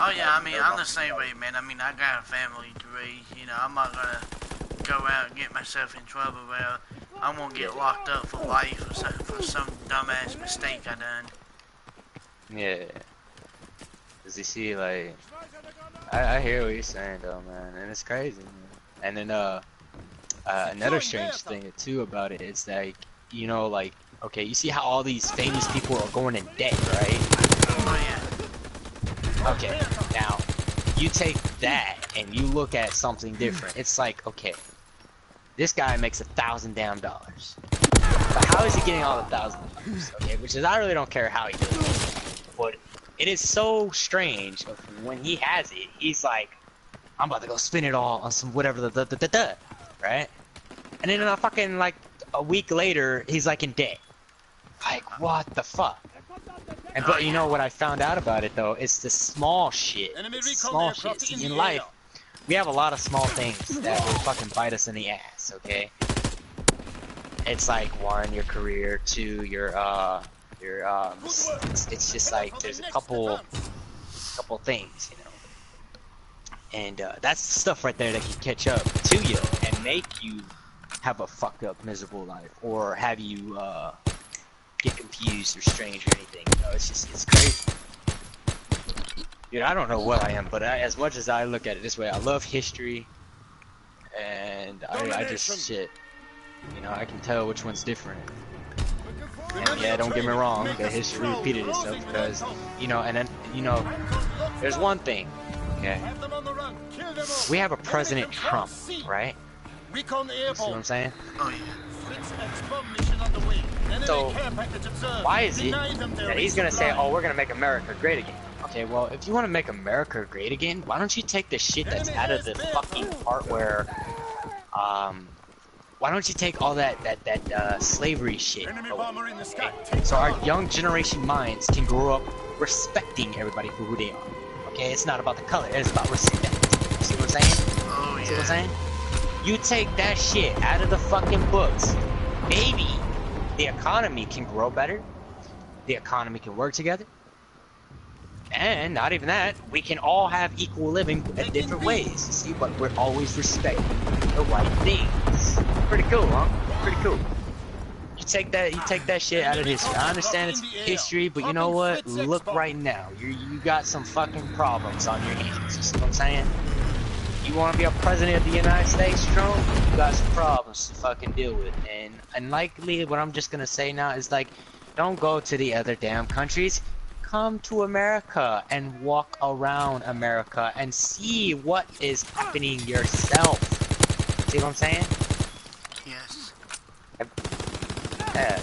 Oh yeah, I mean, I'm the same way, man. I mean, I got a family to raise, you know, I'm not gonna go out and get myself in trouble where I'm gonna get locked up for life for some dumbass mistake I done. Yeah. Cause you see, like, I hear what you're saying though, man, and it's crazy, man. And then, another strange thing too about it is that, you know, like, okay, you see how all these famous people are going in debt, right? Oh yeah. Okay, now, you take that and you look at something different. It's like, okay, this guy makes $1,000 damn dollars. But how is he getting all the $1,000? Okay, which is, I really don't care how he does it. But it is so strange when he has it, he's like, I'm about to go spend it all on some whatever right? And then fucking like a week later, he's like in debt. Like, what the fuck? And but you know what I found out about it though? It's the small shit. It's small shit. See, in life, we have a lot of small things that will fucking bite us in the ass. Okay. It's like 1, your career, 2, your either. It's just like there's a couple things, you know. And that's the stuff right there that can catch up to you and make you have a fucked up, miserable life, or have you get confused or strange or anything. You know, it's crazy. Dude, I don't know what I am, but as much as I look at it this way, I love history, and I just shit. You know, I can tell which one's different. And yeah, don't get me wrong, the history repeated itself because, you know, and then, you know, there's one thing, okay? We have a President Trump, right? You see what I'm saying? Oh, yeah. So, why is it that he's gonna say, oh, we're gonna make America great again? Okay, well, if you want to make America great again, why don't you take the shit that's out of the fucking part where, why don't you take all that slavery shit away, okay? So our young generation minds can grow up respecting everybody for who they are, okay? It's not about the color, it's about respect. See what I'm saying? Oh, yeah. See what I'm saying? You take that shit out of the fucking books, maybe the economy can grow better, the economy can work together, and not even that, we can all have equal living in different ways, you see, but we're always respecting the right things. Pretty cool, huh? Pretty cool. You take that shit out of history. I understand it's history, but you know what? Look right now. You got some fucking problems on your hands. You see what I'm saying? You want to be a president of the United States, Trump? You got some problems to fucking deal with. And likely, what I'm just gonna say now is like, don't go to the other damn countries. Come to America and walk around America and see what is happening yourself. See what I'm saying? Yes.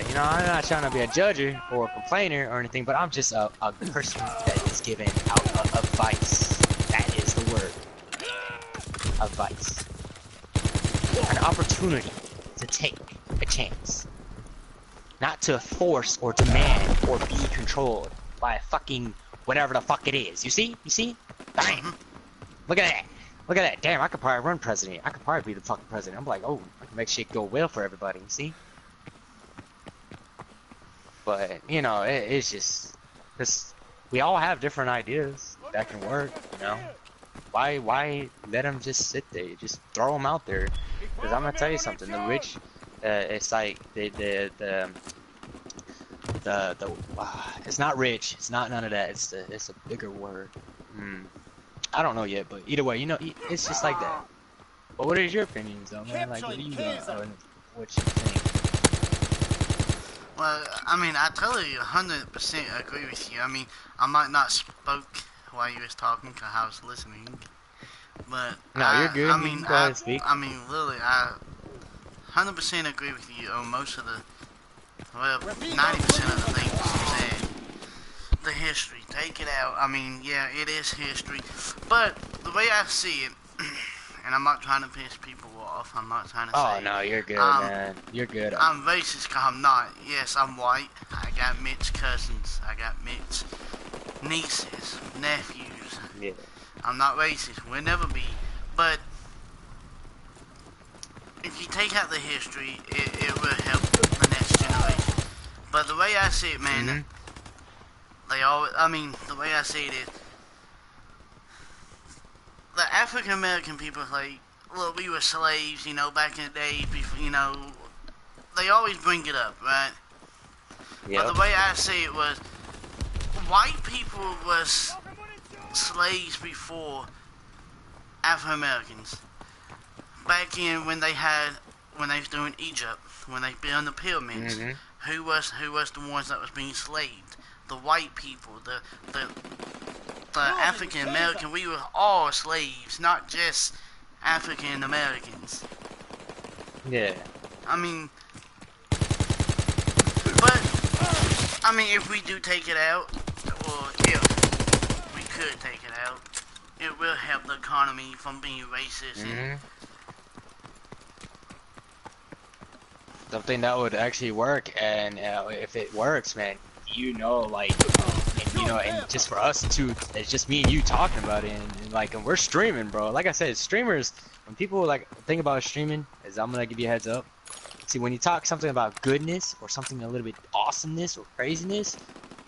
You know, I'm not trying to be a judger or a complainer or anything, but I'm just a person that is giving out advice. That is the word. Advice. An opportunity to take a chance. Not to force or demand or be controlled by fucking whatever the fuck it is. You see? You see? Bam! Look at that. Look at that. Damn, I could probably run president. I could probably be the fucking president. I'm like, oh, I can make shit go well for everybody. You see? But, you know, it's just... Cause we all have different ideas that can work, you know? Why let them just sit there? Just throw them out there. Because I'm gonna tell you something. The rich, it's like it's not rich. It's not none of that. It's a bigger word. I don't know yet, but either way, you know, it's just like that. But what is your opinions, though, man? Like, what do you what you think? Well, I mean, I totally 100% agree with you. I mean, I might not spoke while you was talking because I was listening, but no, you're good. I mean, go ahead and speak. I mean, literally, I 100% agree with you on most of the, well, 90% of the things you said. The history, take it out. I mean, yeah, it is history, but the way I see it, and I'm not trying to piss people off. I'm not trying to say. Oh no, you're good, man. You're good. I'm racist because I'm not. Yes, I'm white. I got mixed cousins. I got mixed nieces, nephews. Yeah. I'm not racist. We'll never be. But if you take out the history, it will help the next generation. But the way I see it, man, they always. I mean, the way I see it is, the African American people, like, look, we were slaves, you know, back in the day, before, you know, they always bring it up, right? Yep. But the way I see it was, white people was slaves before African Americans. Back in when they was doing Egypt, when they built the pyramids, who was the ones that was being slaved? The white people, the African American. We were all slaves, not just African Americans. Yeah. I mean, but I mean, if we do take it out, or if we could take it out, it will help the economy from being racist. And something that would actually work, and if it works, man, you know, like, and, you know, and just for us too, it's just me and you talking about it, and like, and we're streaming, bro. Like I said, streamers, when people like think about streaming, I'm gonna give you a heads up, See, when you talk something about goodness or something a little bit awesomeness or craziness,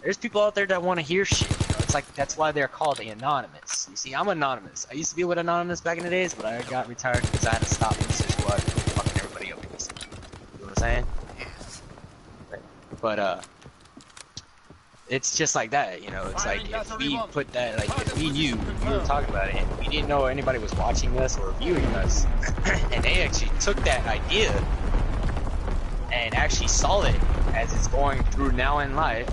there's people out there that want to hear shit. You know? It's like that's why they're called the anonymous. You see, I'm anonymous. I used to be with anonymous back in the days, but I got retired because I had to stop this is what fucking everybody up with. You know what I'm saying? Yes. But it's just like that, you know. It's like if we put that, like if we knew we were talking about it and we didn't know anybody was watching us or viewing us, and they actually took that idea and actually saw it as it's going through now in life,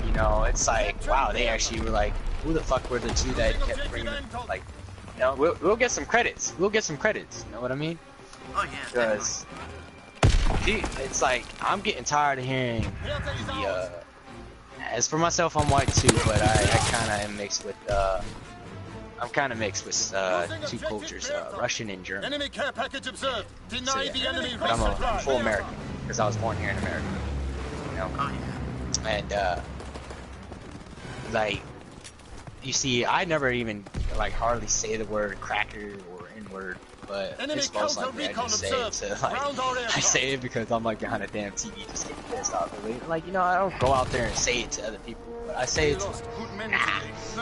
you know, it's like, wow, they actually were like, who the fuck were the two that kept bringing it? Like, you know, we'll get some credits. We'll get some credits. You know what I mean? Oh yeah. Because, it's like I'm getting tired of hearing the. As for myself, I'm white too, but I kind of am mixed with. I'm kind of mixed with two cultures, Russian and German. Enemy care package observed. Deny So, yeah. the enemy. But I'm a full American because I was born here in America. You know. Oh yeah. And like, you see, I never even like hardly say the word cracker or N-word, but it's most likely I just say it to like I say it because I'm like behind a damn TV just getting pissed off. Really. Like, you know, I don't go out there and say it to other people, but I say it to.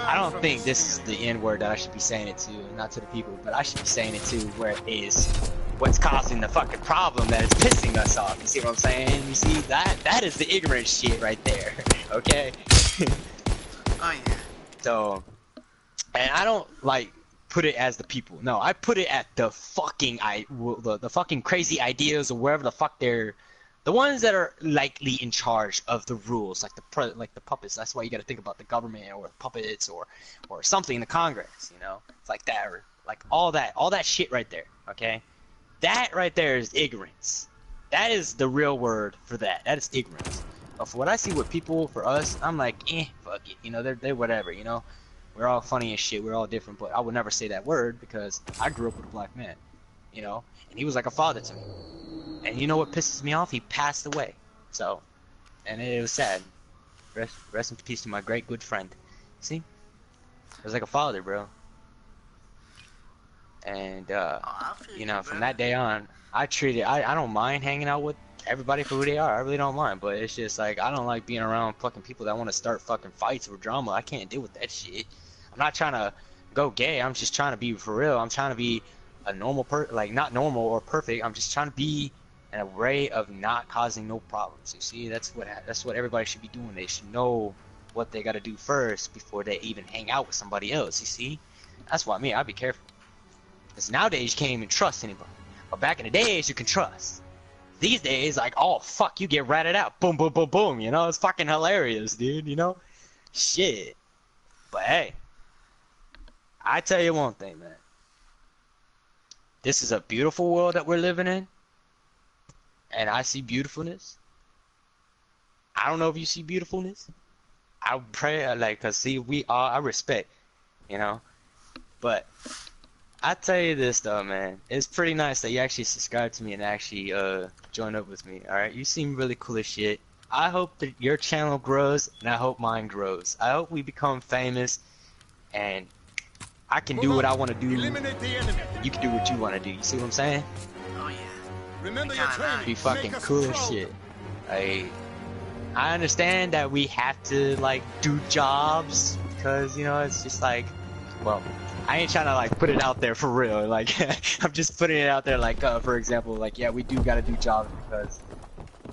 I don't think this is the N-word that I should be saying it to, not to the people, but I should be saying it to where it is what's causing the fucking problem that is pissing us off. You see what I'm saying? You see, that is the ignorant shit right there. Okay? Oh yeah. So, and I don't like put it as the people. No, I put it at the fucking the fucking crazy ideas or wherever the fuck they're, the ones that are likely in charge of the rules, like the puppets. That's why you got to think about the government or puppets or something in the Congress. You know, it's like that, or like all that shit right there. Okay, that right there is ignorance. That is the real word for that. That is ignorance. But for what I see with people, for us, I'm like, fuck it. You know, they're whatever. You know, we're all funny as shit. We're all different. But I would never say that word because I grew up with a black man. You know, and he was like a father to me. And you know what pisses me off? He passed away. So, and it was sad. Rest in peace to my great good friend. See, it was like a father, bro. And you know, from that day on, I don't mind hanging out with everybody for who they are. I really don't mind, but it's just like I don't like being around fucking people that want to start fucking fights or drama. I can't deal with that shit. I'm not trying to go gay. I'm just trying to be for real. I'm trying to be a normal like not normal or perfect. I'm just trying to be an array of not causing no problems. You see, that's what everybody should be doing. They should know what they got to do first before they even hang out with somebody else. You see, that's what I mean. I'd be careful. Because nowadays you can't even trust anybody. But back in the days you can trust. These days, like, oh fuck, you get ratted out. Boom, boom, boom, boom. You know, it's fucking hilarious, dude. You know, shit. But hey, I tell you one thing, man. This is a beautiful world that we're living in, and I see beautifulness. I don't know if you see beautifulness. I pray, like, cause see, I respect, you know, but I tell you this though, man, it's pretty nice that you actually subscribe to me and actually join up with me. All right, you seem really cool as shit. I hope that your channel grows, and I hope mine grows. I hope we become famous, and I can do what I want to do. Eliminate the enemy. You can do what you want to do. You see what I'm saying? Oh yeah. Remember your training. Be fucking Make us cool as strong. shit. I understand that we have to like do jobs because, you know, it's just like, well, I ain't trying to like put it out there for real. Like I'm just putting it out there like for example, like yeah, we do gotta do jobs because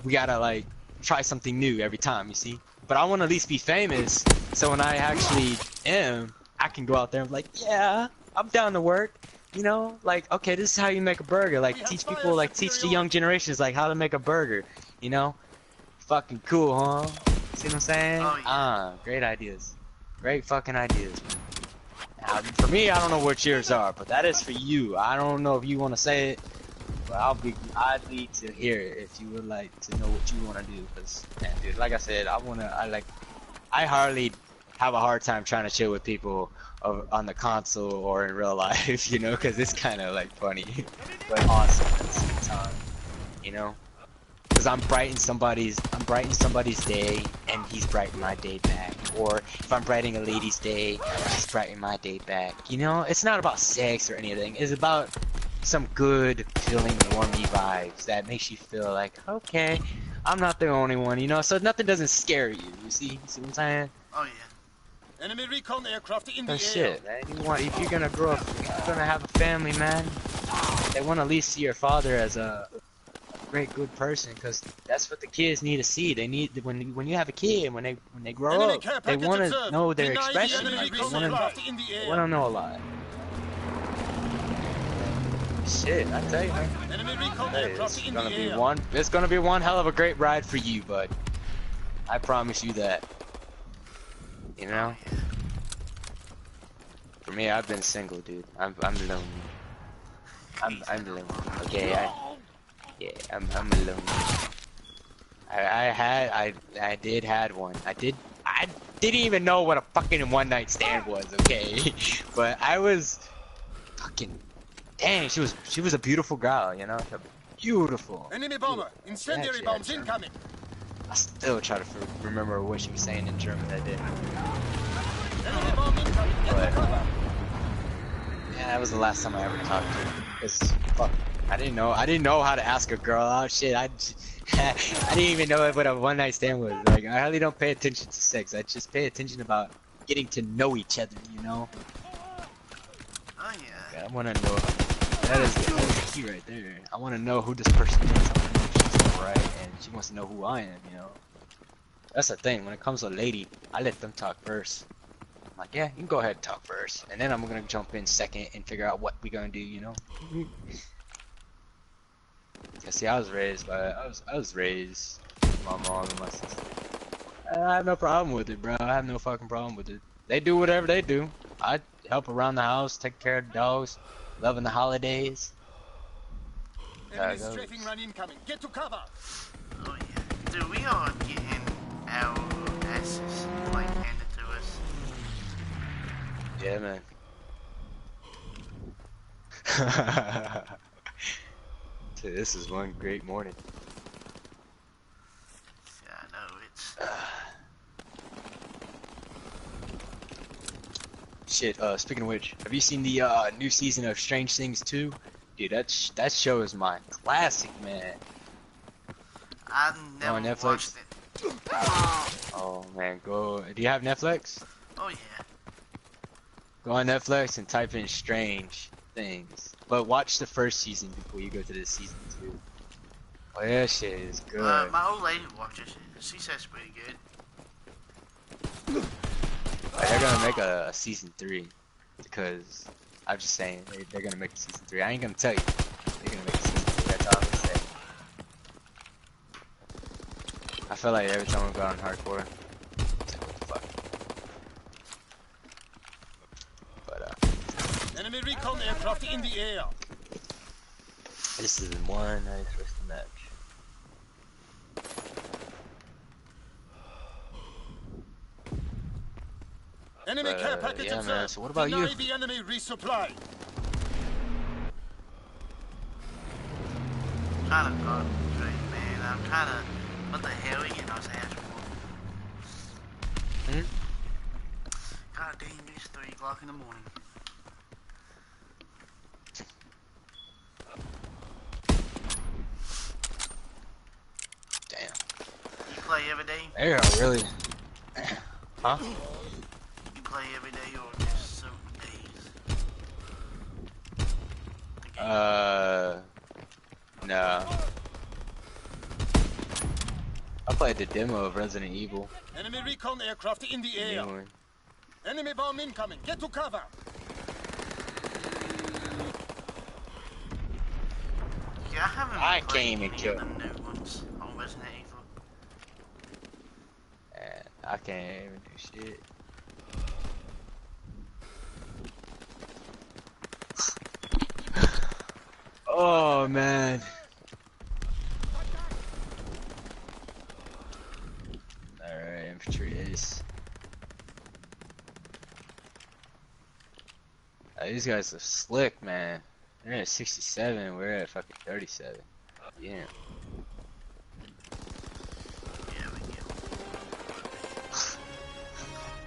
we gotta like try something new every time, you see. But I want to at least be famous, so when I actually am, I can go out there and be like, yeah, I'm down to work. You know, like, okay, this is how you make a burger. Like, teach people, like, teach the young generations, like, how to make a burger. You know? Fucking cool, huh? See what I'm saying? Oh, yeah. Great ideas. Great fucking ideas. Now, for me, I don't know what yours are, but that is for you. I don't know if you want to say it, but I'd need to hear it if you would like to know what you want to do. Because, man, dude, like I said, I hardly have a hard time trying to chill with people on the console or in real life, you know, because it's kind of like funny, but awesome at the same time, you know, because I'm brightening somebody's day, and he's brightening my day back. Or if I'm brightening a lady's day, she's brightening my day back. You know, it's not about sex or anything. It's about some good feeling, warmy vibes that makes you feel like, okay, I'm not the only one, you know. So nothing doesn't scare you. You see what I'm saying? Oh yeah. Enemy recon aircraft in the Oh air. shit, man. If you're gonna grow up, if you're gonna have a family, man, they want to at least see your father as a great, good person, because that's what the kids need to see. They need when you have a kid, when they grow Enemy up, care they package want to observed. know their Deny the expression. enemy Like, recon they aircraft in the air. want to know a lot. Shit, I tell you, man. Enemy recon Hey, aircraft it's in gonna the be air. one hell of a great ride for you, bud. I promise you that. You know? For me, I've been single, dude. I'm lonely. I'm lonely. Okay, I'm alone. I did had one. I didn't even know what a fucking one night stand was, okay? But I was fucking dang, she was a beautiful girl, you know? Beautiful. Enemy bomber. Incendiary bombs incoming. I still try to remember what she was saying in German. I did. Enemy bomb incoming. Get to cover. Yeah, that was the last time I ever talked to her. Cause fuck, I didn't know how to ask a girl out. Shit, I didn't even know what a one night stand was. Like, I really don't pay attention to sex. I just pay attention about getting to know each other. You know? Oh yeah. I want to know. That is the key right there. I want to know who this person is. I want to know if she's alright, and she wants to know who I am. You know? That's the thing. When it comes to a lady, I let them talk first. I'm like, yeah, you can go ahead and talk first, and then I'm gonna jump in second and figure out what we gonna do. You know? Yeah, see, I was raised with my mom and my sister. I have no problem with it, bro. I have no fucking problem with it. They do whatever they do. I help around the house, take care of the dogs, loving the holidays. Enemy strafing run incoming. Get to cover. Oh yeah. Dude, we are getting our asses like handed to us. Yeah, man. This is one great morning. Yeah, I know it's. Shit, speaking of which, have you seen the new season of Strange Things 2? Dude, that show is my classic, man. I've never on Netflix? watched it. Oh man, go. Do you have Netflix? Oh yeah. Go on Netflix and type in Strange Things. But watch the first season before you go to the season 2. Oh, that shit is good. My old lady watches it. She says it's pretty good. They're gonna make a season 3 because I'm just saying they're gonna make a season 3. I ain't gonna tell you. They're gonna make a season 3. That's all I'm gonna say. I feel like every time we go on hardcore, it's like, what the fuck. But Enemy recon aircraft in the air. this is one nice rest of the match. Enemy care package yeah, observed. man. So what about Deny you? the enemy resupply. Trying to concentrate, man. I'm trying to. What the hell are you getting us ass for? Hmm? God dang, it's 3 o'clock in the morning. Damn. You play every day? They are really. Huh? You play every day or just certain days? No. I played the demo of Resident Evil. Enemy recon aircraft in the air. New one. Enemy bomb incoming. Get to cover. Yeah, I haven't I played can't even any kill. of them new ones on Resident Evil. And I can't even do shit. Oh man. Alright, infantry ace. These guys are slick, man. They're at 67, we're at fucking 37. Yeah. Yeah, we get.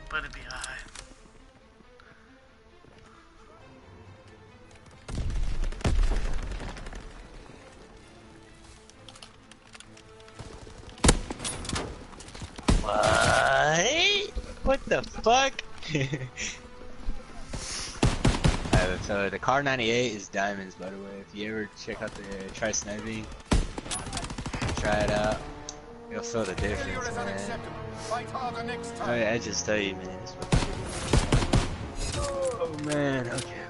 But it'd be alright. The fuck? So the Car 98 is diamonds, by the way. If you ever check out the try sniping, try it out. You'll feel the difference, man. Fight harder next time. I just tell you, man. Oh man, okay.